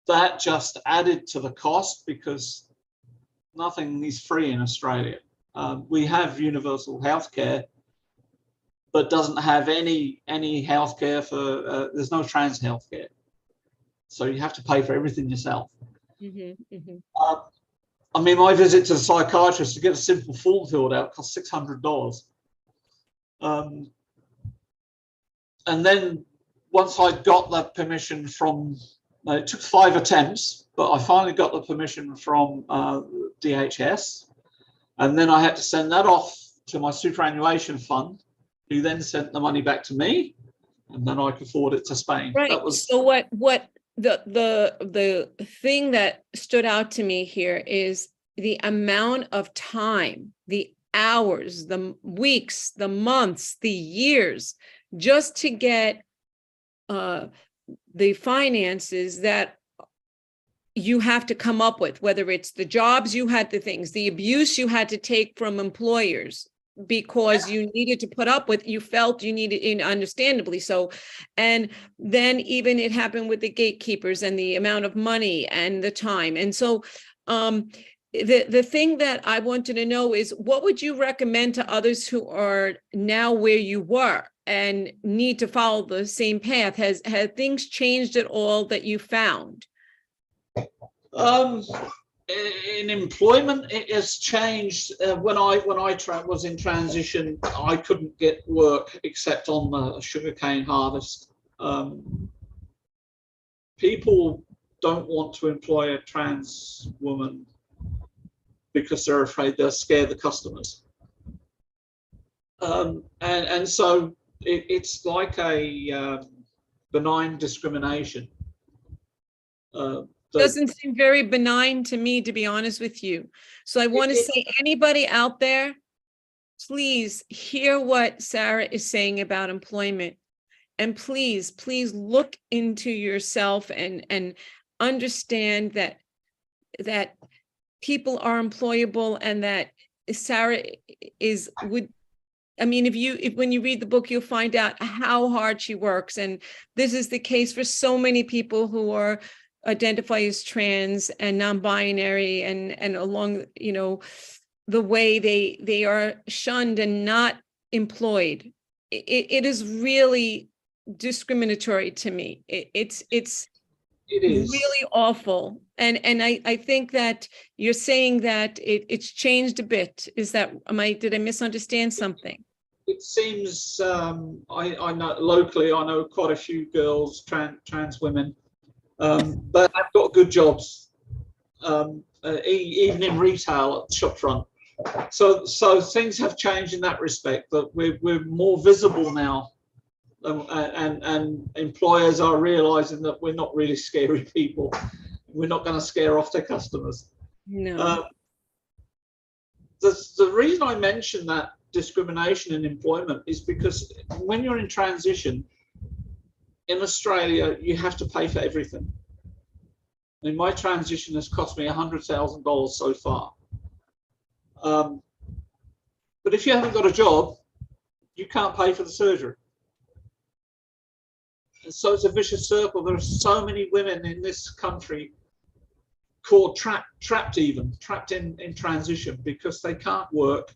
that just added to the cost, because nothing is free in Australia. We have universal healthcare, but doesn't have any healthcare for, there's no trans healthcare. So you have to pay for everything yourself. Mm-hmm, mm-hmm. I mean, my visit to the psychiatrist to get a simple form filled out cost $600. And then once I got that permission from, it took 5 attempts, but I finally got the permission from DHS. And then I had to send that off to my superannuation fund, who then sent the money back to me, and then I could forward it to Spain. Right. That was so what the thing that stood out to me here is the amount of time, the hours, the weeks, the months, the years, just to get the finances that you have to come up with, whether it's the jobs you had, the things, the abuse you had to take from employers because you needed to put up with, you felt you needed, understandably so. And then even it happened with the gatekeepers and the amount of money and the time. And so the thing that I wanted to know is, what would you recommend to others who are now where you were and need to follow the same path? Have things changed at all that you found? In employment, it has changed. When I was in transition, I couldn't get work except on the sugarcane harvest. People don't want to employ a trans woman because they're afraid they'll scare the customers. And so it's like a benign discrimination. Doesn't seem very benign to me, to be honest with you. So I want to say, anybody out there, please hear what Sarah is saying about employment. And please look into yourself and understand that people are employable, and that Sarah when you read the book, you'll find out how hard she works. And this is the case for so many people who are identify as trans and non-binary, and along, the way they are shunned and not employed. It is really discriminatory to me. It is really awful. And I think that you're saying that it's changed a bit. Did I misunderstand something? It seems, I know locally, I know quite a few girls, trans women, but I've got good jobs, even in retail at shopfront. So things have changed in that respect, that we're more visible now, and employers are realizing that we're not really scary people. We're not going to scare off their customers. No. The reason I mention that discrimination in employment is because when you're in transition in Australia, you have to pay for everything. I mean, my transition has cost me $100,000 so far. But if you haven't got a job, you can't pay for the surgery. And so it's a vicious circle. There are so many women in this country called trapped in transition, because they can't work,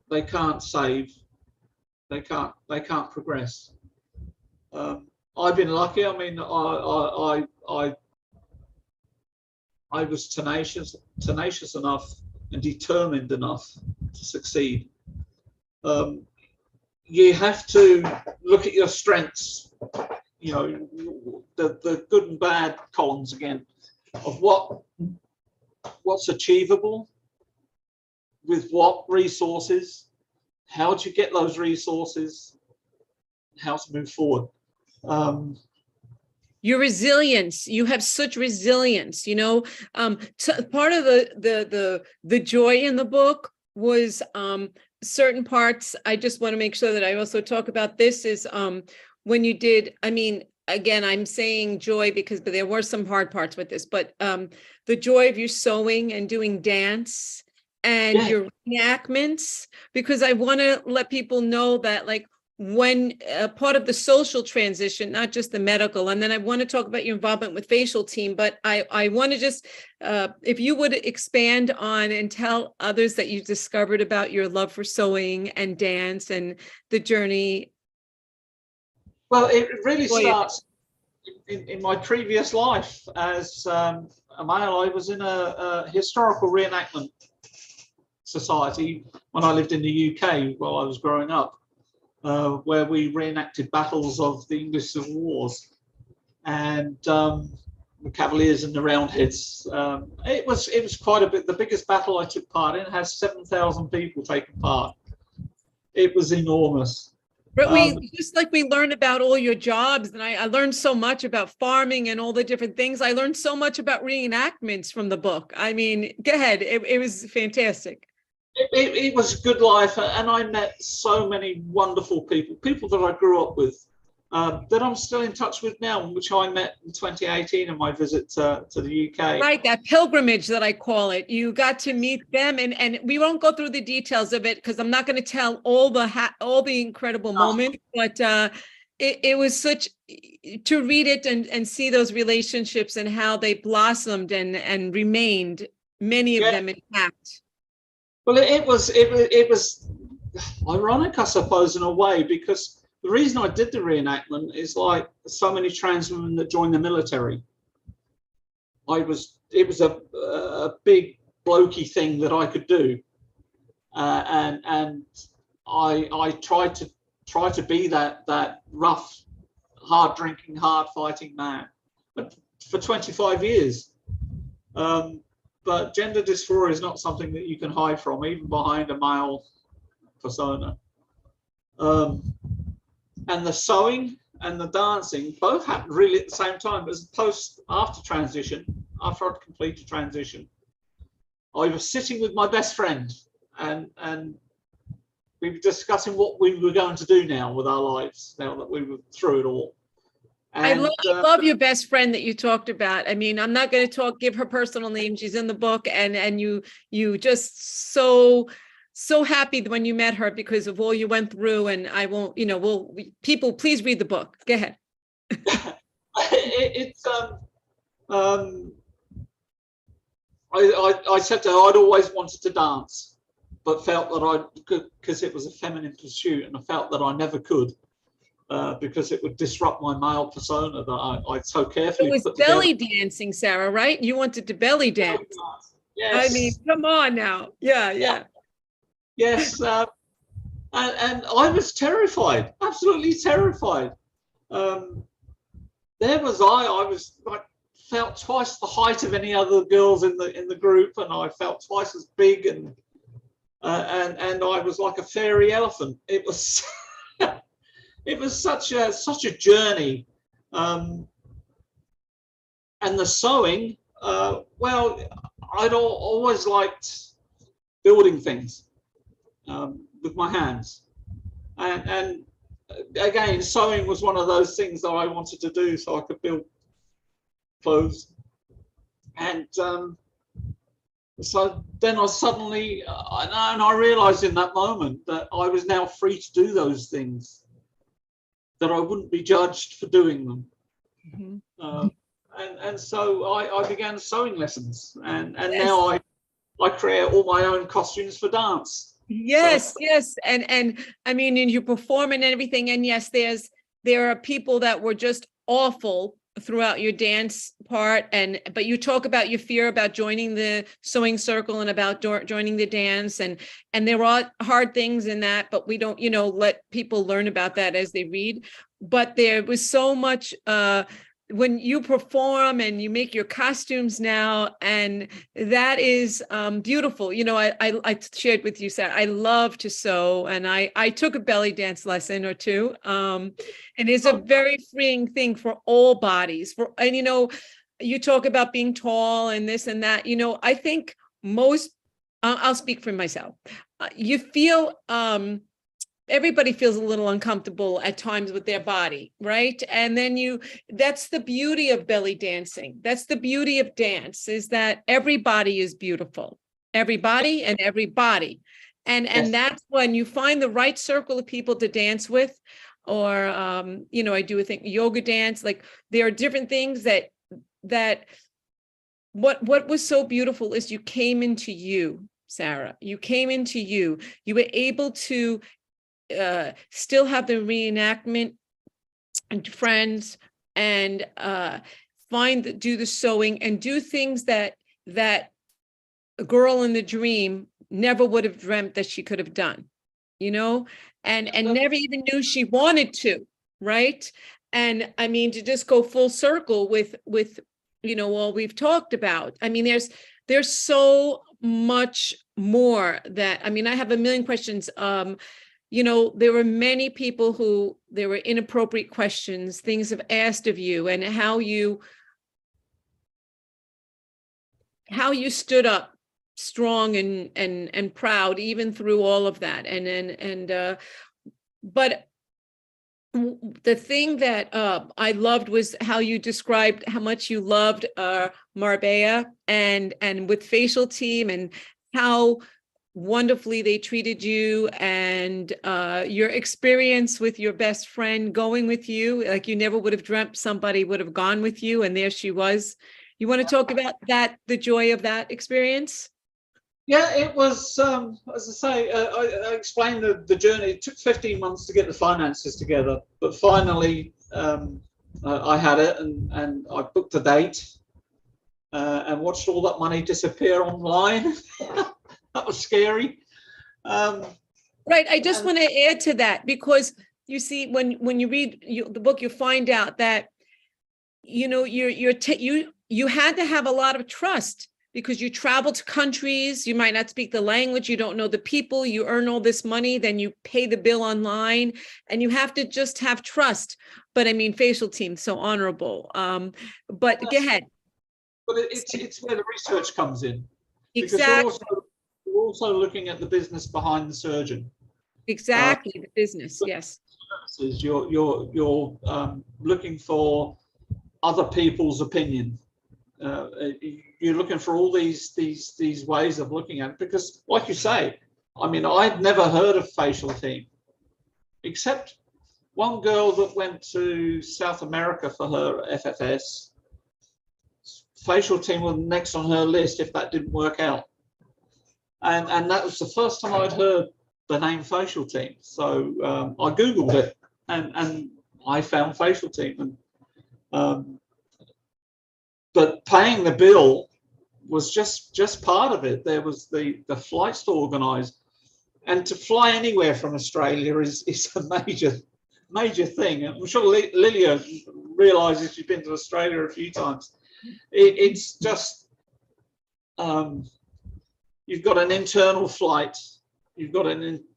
they can't save, they can't progress. I've been lucky. I mean, I was tenacious enough and determined enough to succeed. You have to look at your strengths, the good and bad columns again, of what's achievable, with what resources, how to get those resources, how to move forward. Your resilience, you have such resilience, part of the joy in the book was certain parts. I just want to make sure that I also talk about this is when you did, again, I'm saying joy but there were some hard parts with this, but the joy of your sewing and doing dance and your reenactments, because I want to let people know that, like, when part of the social transition, not just the medical, and then I want to talk about your involvement with Facialteam, but I want to just, if you would expand on and tell others that you discovered about your love for sewing and dance and the journey. Well, it really starts in my previous life as a male, I was in a historical reenactment society when I lived in the UK while I was growing up, where we reenacted battles of the English Civil Wars and the Cavaliers and the Roundheads. It was quite a bit. The biggest battle I took part in has 7,000 people taking part. It was enormous. But just like we learned about all your jobs, and I learned so much about farming and all the different things. I learned so much about reenactments from the book. I mean, go ahead. It was fantastic. It was a good life, and I met so many wonderful people that I grew up with, that I'm still in touch with now, which I met in 2018 in my visit to the UK. Right, that pilgrimage that I call it. You got to meet them, and we won't go through the details of it because I'm not going to tell all the incredible moments, but it was such to read it and see those relationships and how they blossomed and remained, many of them intact. Well, it was ironic, I suppose, in a way, because the reason I did the reenactment is like so many trans women that joined the military. It was a big blokey thing that I could do, and I tried to be that rough, hard drinking, hard fighting man, but for 25 years. But gender dysphoria is not something that you can hide from, even behind a male persona. And the sewing and the dancing both happened really at the same time. As after I'd completed transition, I was sitting with my best friend, and we were discussing what we were going to do now with our lives, now that we were through it all. And, I love your best friend that you talked about. I mean, I'm not going to give her personal name. She's in the book, and you just so happy when you met her because of all you went through. And I won't, people, please read the book. Go ahead. I said to her, I'd always wanted to dance, but felt that I could, because it was a feminine pursuit, and I felt that I never could. Because it would disrupt my male persona that I so carefully put together. It was belly dancing, Sarah, right? You wanted to belly dance. Yes. I mean, come on now. Yeah. Yes. And I was terrified, absolutely terrified. There was I was like, felt twice the height of any other girls in the group, and I felt twice as big, and I was like a fairy elephant. It was. It was such a journey, and the sewing. Well, I'd always liked building things with my hands, and again, sewing was one of those things that I wanted to do so I could build clothes, and so then I suddenly and I realized in that moment that I was now free to do those things, that I wouldn't be judged for doing them. Mm-hmm. And so I began sewing lessons, and yes. Now I create all my own costumes for dance. Yes, so. Yes. And I mean, and you perform and everything. And yes, there are people that were just awful throughout your dance part, but you talk about your fear about joining the sewing circle and about joining the dance, and there are hard things in that, but we don't let people learn about that as they read. But there was so much when you perform and you make your costumes now, and that is beautiful. I shared with you, Sarah, I love to sew, and I took a belly dance lesson or two, and it's a very freeing thing for all bodies. And you talk about being tall and this and that. I think I'll speak for myself. You feel everybody feels a little uncomfortable at times with their body, right? And then that's the beauty of belly dancing. That's the beauty of dance, is that everybody is beautiful. Everybody and everybody. And that's when you find the right circle of people to dance with, or, I do think yoga dance, like there are different things that what was so beautiful is you came into you, Sarah. You came into you. You were able to still have the reenactment and friends and do the sewing and do things that a girl in the dream never would have dreamt that she could have done, and never even knew she wanted to, right? And I mean, to just go full circle with all we've talked about. I mean, there's so much more that, I mean, I have a million questions. There were many people who, there were inappropriate questions, things have asked of you, and how you stood up strong and proud even through all of that. But the thing that I loved was how you described how much you loved Marbella and with Facialteam, and how wonderfully they treated you, and your experience with your best friend going with you, like you never would have dreamt somebody would have gone with you, and there she was. You want to talk about that, the joy of that experience? Yeah, it was, as I say, I explained the journey. It took 15 months to get the finances together, but finally I had it, and I booked a date and watched all that money disappear online. That was scary. Right. I just want to add to that, because you see, when you read the book, you find out that, you had to have a lot of trust, because you travel to countries, you might not speak the language, you don't know the people, you earn all this money, then you pay the bill online, and you have to just have trust. But I mean, Facialteam, so honorable. But go ahead. But it's where the research comes in. Exactly. Because we're also looking at the business behind the surgeon. Exactly, the business, yes. You're looking for other people's opinion. You're looking for all these ways of looking at it, because, like you say, I mean, I'd never heard of Facialteam, except one girl that went to South America for her FFS. Facialteam was next on her list if that didn't work out, and that was the first time I'd heard the name Facialteam. So I googled it, and I found Facialteam, and but paying the bill was just part of it. There was the flights to organise, and to fly anywhere from Australia is a major thing. I'm sure Lilia realises she's been to Australia a few times. It's just you've got an internal flight, you've got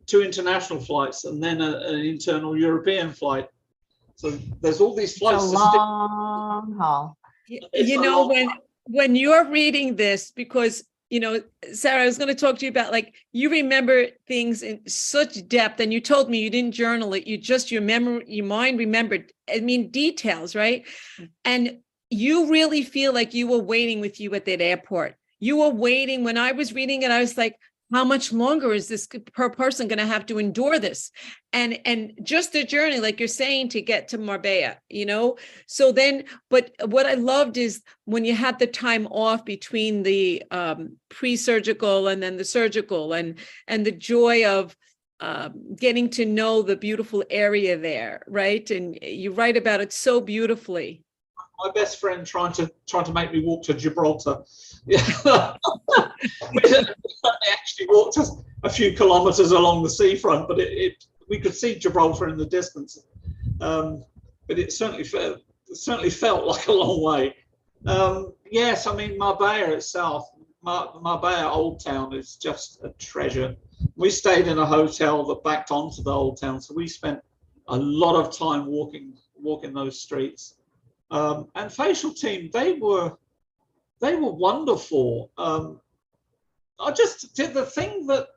two international flights, and then an internal European flight. So there's all these flights. It's a long haul. When you're reading this, because Sarah, I was going to talk to you about, like, you remember things in such depth, and you told me you didn't journal it, your mind remembered, I mean, details, right? And you really feel like you were waiting with you at that airport. You were waiting. When I was reading it, I was like, how much longer is this per person going to have to endure this? And just the journey, like you're saying, to get to Marbella, So then, but what I loved is when you had the time off between the pre-surgical and then the surgical, and the joy of getting to know the beautiful area there, right? And you write about it so beautifully. My best friend trying to make me walk to Gibraltar. Yeah. We actually walked a few kilometres along the seafront, but we could see Gibraltar in the distance. But it certainly felt like a long way. Yes, I mean, Marbella itself, Marbella Old Town is just a treasure. We stayed in a hotel that backed onto the Old Town, so we spent a lot of time walking those streets. And Facialteam, they were wonderful. I just did the thing that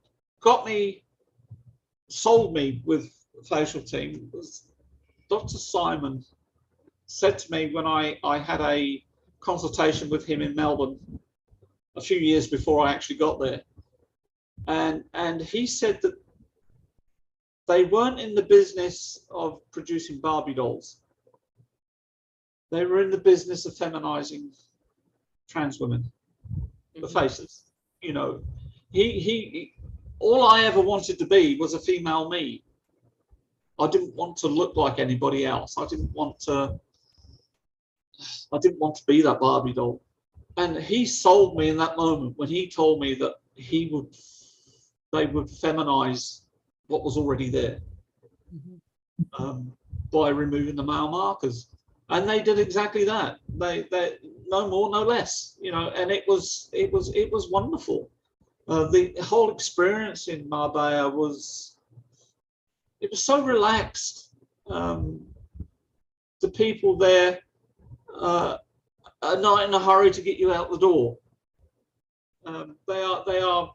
sold me with Facialteam was Dr. Simon said to me when I had a consultation with him in Melbourne a few years before I actually got there, and he said that they weren't in the business of producing Barbie dolls. They were in the business of feminizing trans women, the faces. He all I ever wanted to be was a female me. I didn't want to look like anybody else. I didn't want to I didn't want to be that Barbie doll. And he sold me in that moment when he told me that they would feminize what was already there, by removing the male markers. And they did exactly that. They no more, no less, you know, and it was wonderful. The whole experience in Marbella was so relaxed. The people there are not in a hurry to get you out the door. They are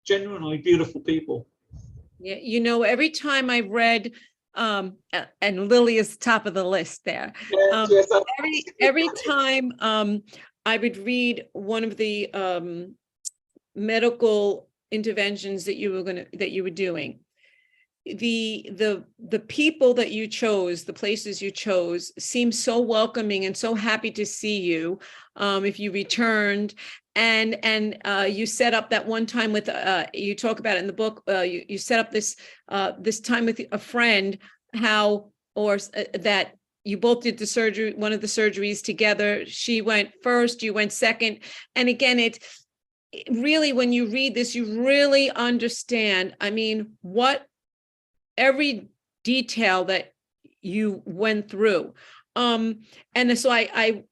genuinely beautiful people. Yeah, you know, every time I read, and Lilia's top of the list there. Yes, yes, every time I would read one of the medical interventions that you were doing, the people that you chose, the places you chose, seemed so welcoming and so happy to see you if you returned. And you set up that one time with you talk about it in the book, you set up this time with a friend, that you both did the surgery, one of the surgeries together. She went first, you went second. And again, it really, when you read this, you really understand, I mean, what every detail that you went through. And so I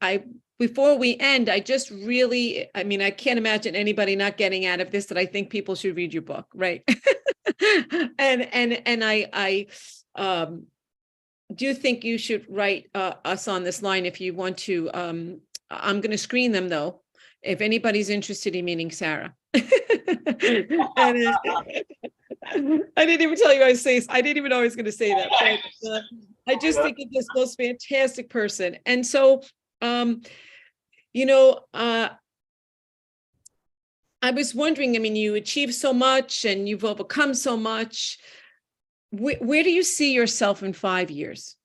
before we end, I just really, I mean, I can't imagine anybody not getting out of this that I think people should read your book, right? and I do think you should write us on this line if you want to. I'm going to screen them though, if anybody's interested in meeting Sarah. And, I didn't even tell you I didn't even know I was going to say that. But, I just think it's this most fantastic person. And so, you know, I was wondering, I mean, you achieved so much and you've overcome so much. Where do you see yourself in 5 years?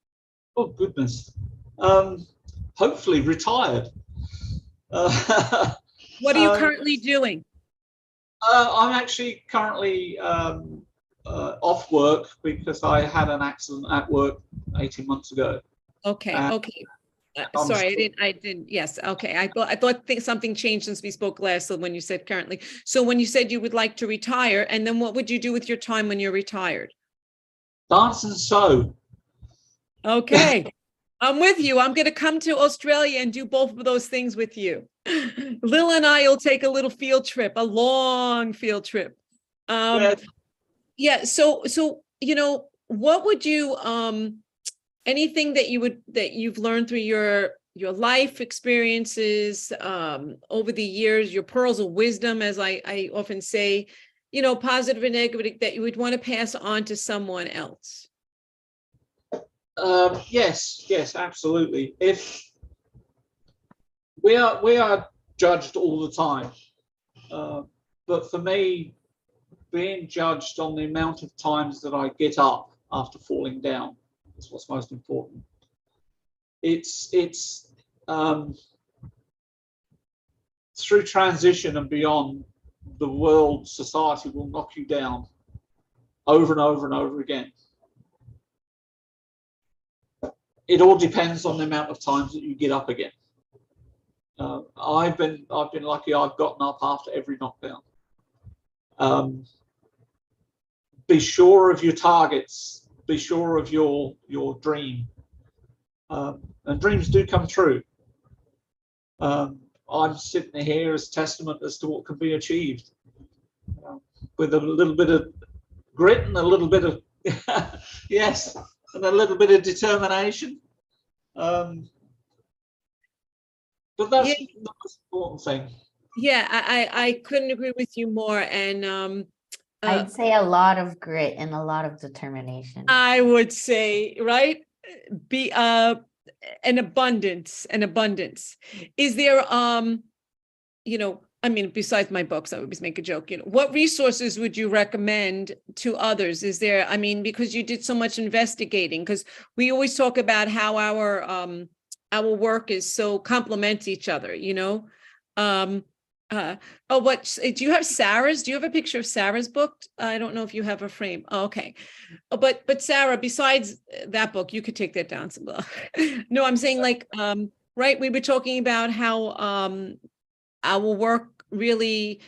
Oh, goodness. Hopefully retired. What are you currently doing? I'm actually currently off work because I had an accident at work 18 months ago. Okay. Okay. Sorry, I didn't. Yes. Okay. I thought something changed since we spoke last. So when you said currently, so when you said you would like to retire, and then what would you do with your time when you're retired? Dance and sew. Okay. I'm with you. I'm going to come to Australia and do both of those things with you. Lil and I will take a little field trip, a long field trip. Yeah. So, you know, what would you, anything that you've learned through your life experiences, over the years, your pearls of wisdom, as I often say, you know, positive and negative, that you would want to pass on to someone else? Yes, absolutely. If we are judged all the time, but for me, being judged on the amount of times that I get up after falling down is what's most important. It's through transition and beyond, the world, society will knock you down over and over and over again. It all depends on the amount of times that you get up again. I've been lucky. I've gotten up after every knockdown. Be sure of your targets. Be sure of your dream. And dreams do come true. I'm sitting here as testament as to what can be achieved with a little bit of grit and a little bit of yes, and a little bit of determination. But that's the most important thing. Yeah, I couldn't agree with you more. And I'd say a lot of grit and a lot of determination. I would say, right? Be an abundance. Is there you know, I mean, besides my books, I always make a joke, you know, what resources would you recommend to others? Is there, I mean, because you did so much investigating, because we always talk about how our work is so complements each other, you know? Oh, what do you have Sarah's? Do you have a picture of Sarah's book? I don't know if you have a frame. Oh, okay. Oh, but Sarah, besides that book, you could take that down some. No, I'm saying like, right, we were talking about how our work really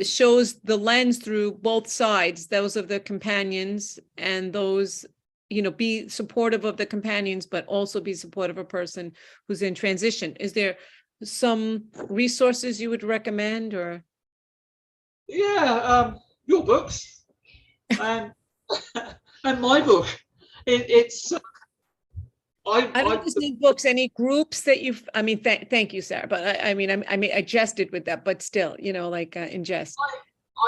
shows the lens through both sides, those of the companions and those, be supportive of the companions, but also be supportive of a person who's in transition. Is there some resources you would recommend, or? Yeah, your books and and my book. It's I don't just need books, any groups that you've, I mean, thank you, Sarah, but I mean, I jested with that, but still, like in jest.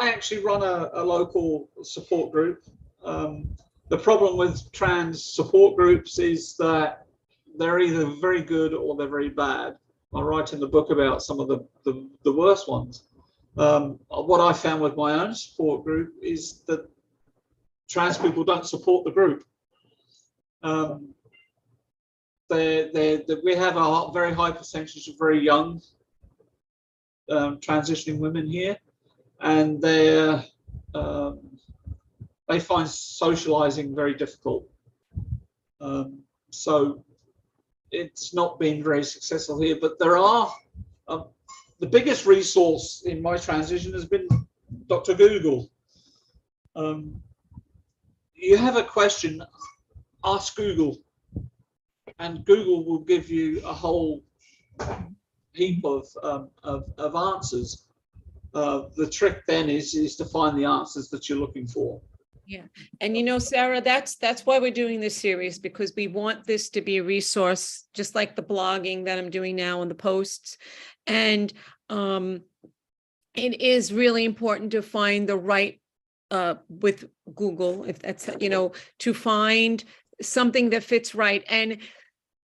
I actually run a local support group. The problem with trans support groups is that they're either very good or they're very bad. I write in the book about some of the worst ones. What I found with my own support group is that trans people don't support the group. We have a very high percentage of very young transitioning women here, and they find socializing very difficult. So it's not been very successful here, but there are the biggest resource in my transition has been Dr. Google. You have a question, ask Google, and Google will give you a whole heap of answers. The trick then is to find the answers that you're looking for. Yeah. And Sarah, that's why we're doing this series, because we want this to be a resource, just like the blogging that I'm doing now and the posts. And it is really important to find the right with Google, if that's, to find something that fits right. And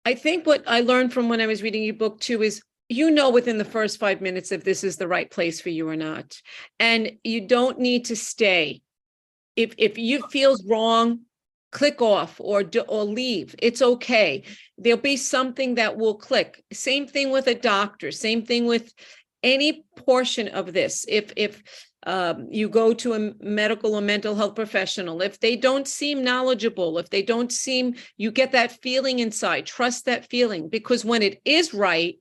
I think what I learned from when I was reading your book too is, within the first 5 minutes if this is the right place for you or not. And you don't need to stay. If you feels wrong, click off or leave. It's okay. There'll be something that will click. Same thing with a doctor. Same thing with any portion of this. If you go to a medical or mental health professional, if they don't seem knowledgeable, if they don't seem, you get that feeling inside. Trust that feeling, because when it is right,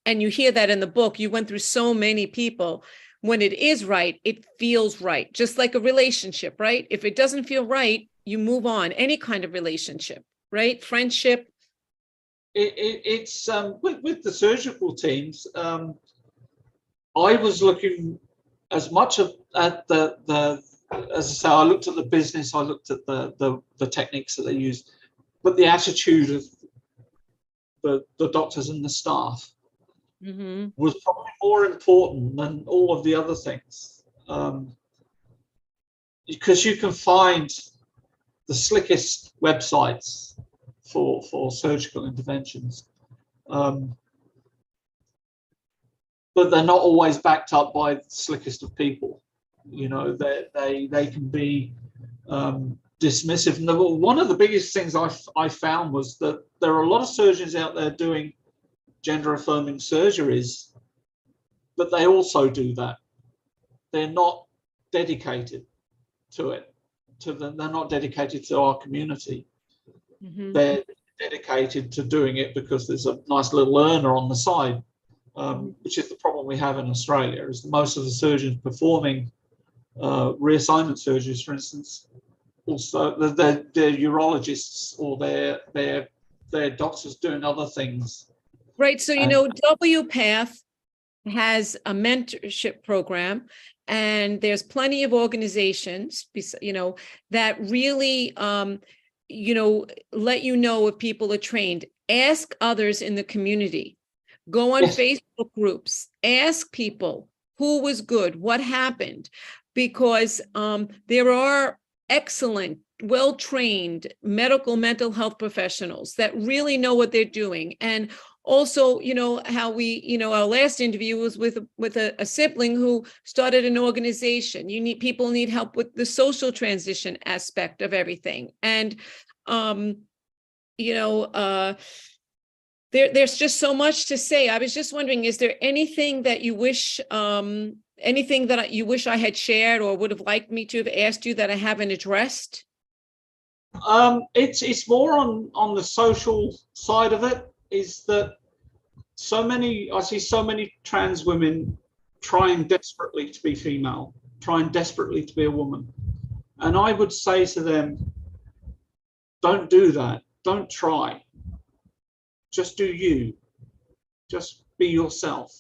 and you hear that in the book, you went through so many people. When it is right, it feels right. Just like a relationship, right? If it doesn't feel right, you move on. Any kind of relationship, right? Friendship. It's with the surgical teams. I was looking as much at the as I say, I looked at the business, I looked at the techniques that they used, but the attitude of the doctors and the staff was probably more important than all of the other things, because you can find the slickest websites for surgical interventions, but they're not always backed up by the slickest of people. They can be dismissive. And one of the biggest things I found was that there are a lot of surgeons out there doing gender affirming surgeries, but they also do that. They're not dedicated to it. They're not dedicated to our community. They're dedicated to doing it because there's a nice little earner on the side, which is the problem we have in Australia. Is most of the surgeons performing reassignment surgeries, for instance, also they're urologists or they're doctors doing other things. Right. So, WPATH has a mentorship program, and there's plenty of organizations, that really, let if people are trained. Ask others in the community. Go on Facebook groups. Ask people who was good, what happened, because there are excellent, well-trained mental health professionals that really know what they're doing. And also, how we, our last interview was with a sibling who started an organization. People need help with the social transition aspect of everything. And, there's just so much to say. I was just wondering, is there anything that you wish, anything that you wish I had shared or would have liked me to have asked you that I haven't addressed? It's more on the social side of it, is that I see so many trans women trying desperately to be female, trying desperately to be a woman. And I would say to them, don't do that. Don't try. Just do you. Just be yourself.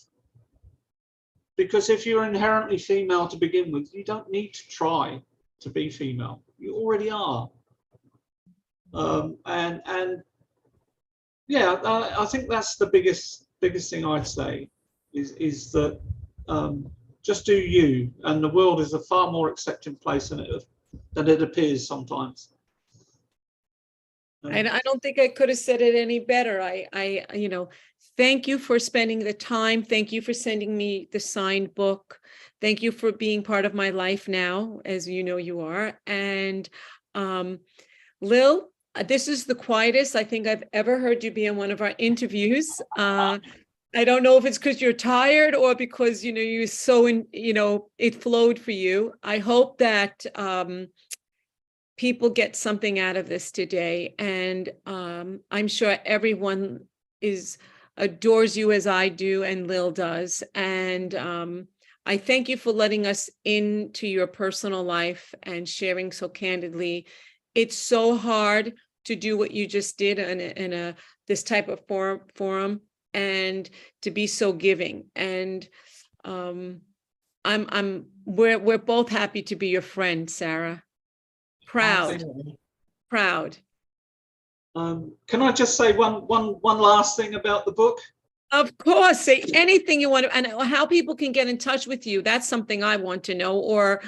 Because if you're inherently female to begin with, you don't need to try to be female. You already are. And yeah, I think that's the biggest thing I'd say is that just do you, and the world is a far more accepting place than it appears sometimes. I don't think I could have said it any better. I thank you for spending the time. Thank you for sending me the signed book. Thank you for being part of my life now, as you know you are. And Lil, this is the quietest I think I've ever heard you be in one of our interviews. I don't know if it's because you're tired or because, you're so it flowed for you. I hope that people get something out of this today. And I'm sure everyone adores you as I do and Lil does. And I thank you for letting us into your personal life and sharing so candidly. It's so hard to do what you just did in this type of forum and to be so giving. And we're both happy to be your friend, Sarah. Proud. Absolutely. Proud. Can I just say one last thing about the book? Of course, say anything you want to, and how people can get in touch with you. That's something I want to know, or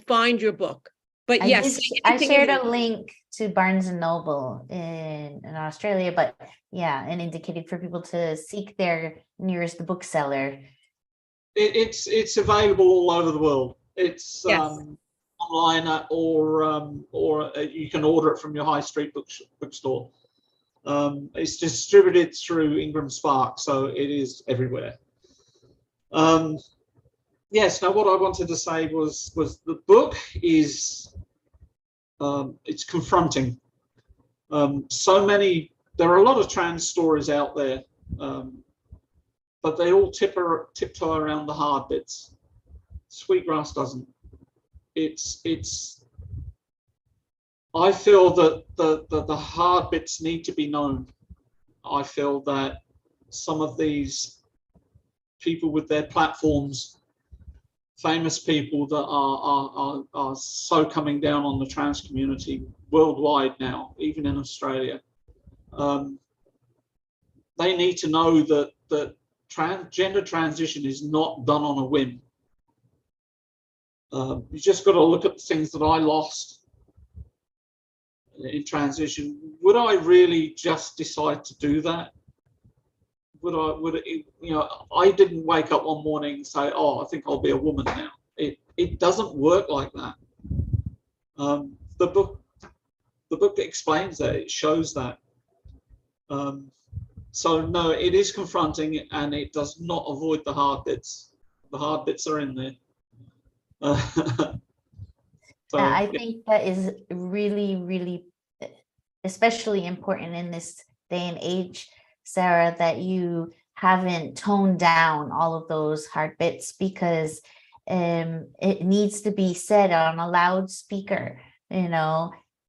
find your book. But yes, I shared a link to Barnes and Noble in Australia, but yeah, and indicated for people to seek their nearest bookseller. It's available all over the world. It's yes. Online or you can order it from your high street bookstore. It's distributed through Ingram Spark, so it is everywhere. Yes. Now, what I wanted to say was the book is it's confronting. There are a lot of trans stories out there, but they all tiptoe around the hard bits. Sweetgrass doesn't. I feel that the hard bits need to be known. I feel that some of these people with their platforms, famous people that are so coming down on the trans community worldwide now, even in Australia, they need to know that gender transition is not done on a whim. You just got to look at the things that I lost in transition. Would I really just decide to do that? I didn't wake up one morning and say, oh, I think I'll be a woman now. It doesn't work like that. The book explains that, it shows that. So no, it is confronting, and it does not avoid the hard bits. The hard bits are in there. I think that is really, really, especially important in this day and age, Sarah, that you haven't toned down all of those hard bits, because it needs to be said on a loudspeaker,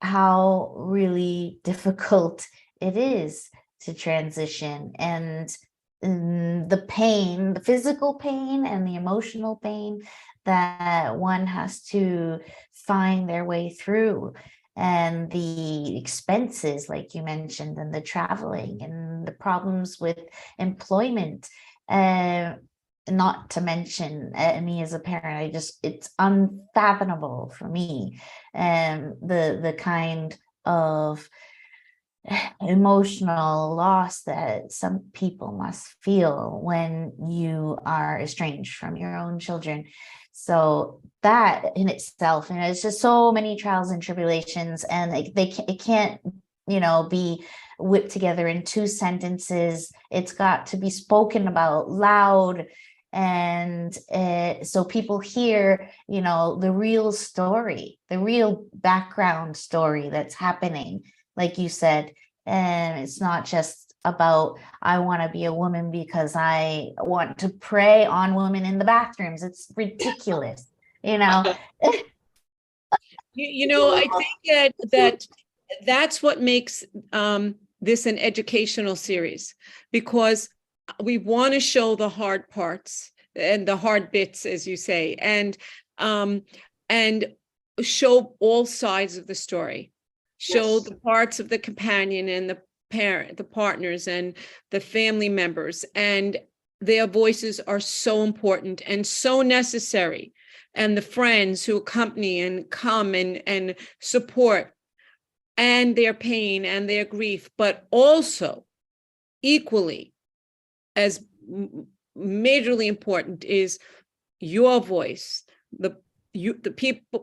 how really difficult it is to transition, and the pain, the physical pain and the emotional pain that one has to find their way through, and the expenses, like you mentioned, and the traveling and the problems with employment, not to mention me as a parent, it's unfathomable for me, the kind of emotional loss that some people must feel when you are estranged from your own children. So that in itself, it's just so many trials and tribulations, and it can't be whipped together in 2 sentences. It's got to be spoken about loud. And so people hear, the real story, the real background story that's happening, like you said. And it's not just about, I want to be a woman because I want to prey on women in the bathrooms. It's ridiculous, I think that's what makes this an educational series, because we want to show the hard parts and the hard bits, as you say, and show all sides of the story, show the parts of the companion and the parent, the partners and the family members, and their voices are so important and so necessary, and the friends who accompany and come and support, and their pain and their grief, but also equally as majorly important is your voice, the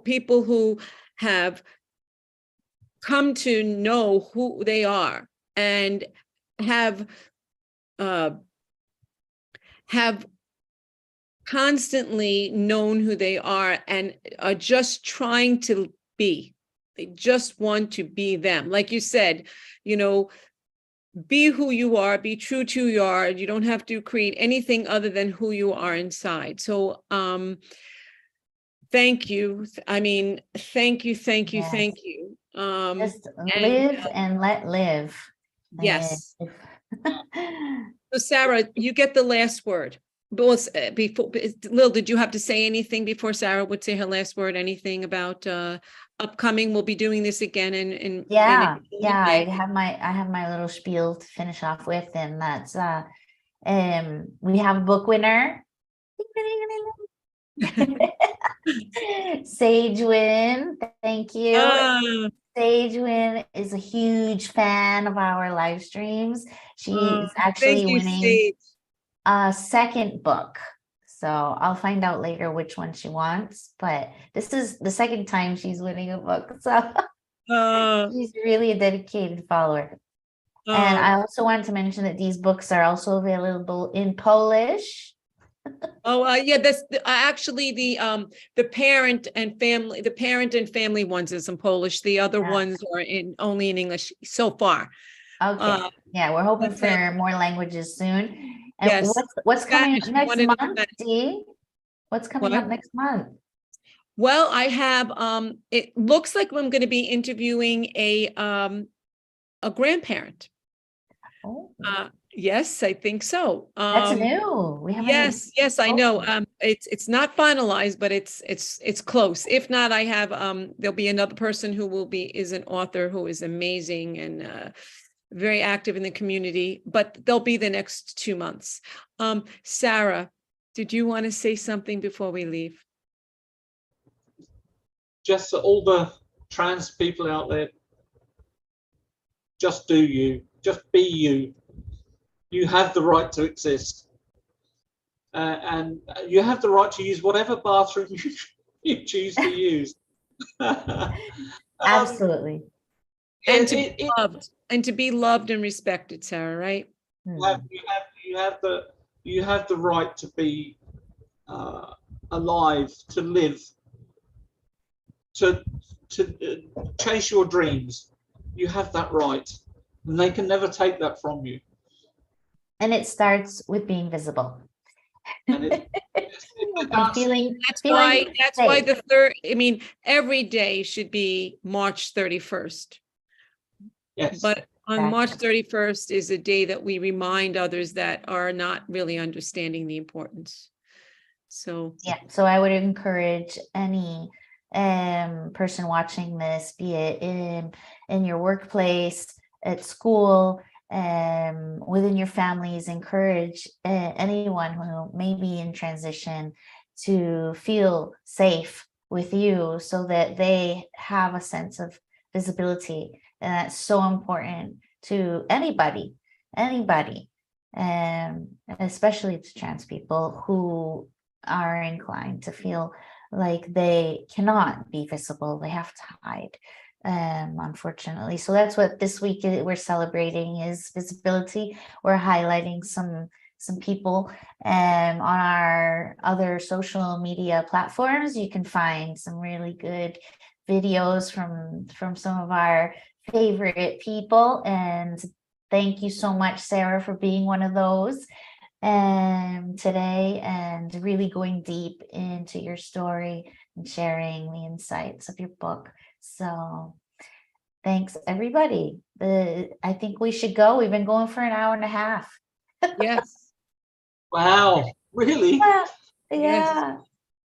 people who have come to know who they are and have constantly known who they are and are just trying to be. They just want to be them. Like you said, be who you are, be true to who you are. You don't have to create anything other than who you are inside. So thank you. I mean, thank you. Yes. Thank you. Just live and let live. Yes. So Sarah, you get the last word. Before, Lil, did you have to say anything before Sarah would say her last word? Anything about upcoming? We'll be doing this again in I have my little spiel to finish off with, and that's we have a book winner. Sage Win, thank you. Sage Win is a huge fan of our live streams. She is actually winning Sage. A second book. So I'll find out later which one she wants, but this is the second time she's winning a book. So she's really a dedicated follower. And I also wanted to mention that these books are also available in Polish. That's actually the parent and family ones is in Polish. The other ones are only in English so far. Okay. We're hoping for more languages soon. And yes. What's coming up next month, Dee? What's coming up next month? Well, I have it looks like I'm going to be interviewing a grandparent. Oh. Yes, I think so. That's new. We haven't. Yes, I know. It's not finalized, but it's close. If not, I have there'll be another person who is an author who is amazing and very active in the community, but they'll be the next 2 months. Sarah, did you want to say something before we leave? Just all the trans people out there, just do you, just be you. You have the right to exist, and you have the right to use whatever bathroom you choose to use. Absolutely. And to be loved and respected, Sarah, right? You have the right to be alive, to live, to chase your dreams. You have that right, and they can never take that from you. And it starts with being visible. And feeling that's why the third. I mean, every day should be March 31st. Yes. But on March 31st is a day that we remind others that are not really understanding the importance. So so I would encourage any person watching this, be it in your workplace, at school, within your families, encourage anyone who may be in transition to feel safe with you so that they have a sense of visibility. And that's so important to anybody, especially to trans people who are inclined to feel like they cannot be visible, they have to hide. unfortunately. So that's what this week we're celebrating is visibility. We're highlighting some people on our other social media platforms. You can find some really good videos from some of our favorite people. And thank you so much, Sarah, for being one of those today, and really going deep into your story and sharing the insights of your book. So thanks, everybody. I think we should go. We've been going for an hour and a half. Yes. Wow, really? Yeah, Yes.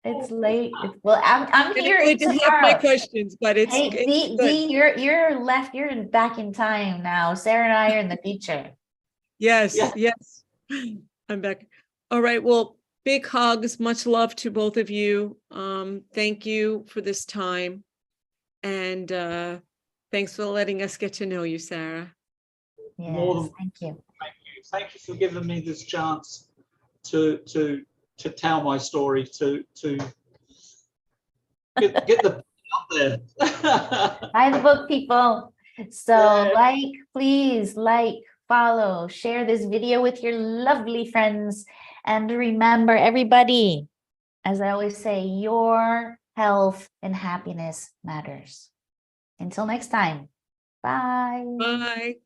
it's late. Well, I'm And here I didn't have my tomorrow. questions, but it's Hey, good. Dee, you're back in time now. Sarah and I are in the future. Yes, Yeah. yes. I'm back. All right. Well, big hugs, much love to both of you. Thank you for this time. And thanks for letting us get to know you, Sarah. More Yes, than thank you. thank you for giving me this chance to tell my story, to get the out there. Buy the book, people. So Yeah. please follow, share this video with your lovely friends. And remember, everybody, as I always say, your health and happiness matters. Until next time. Bye. Bye.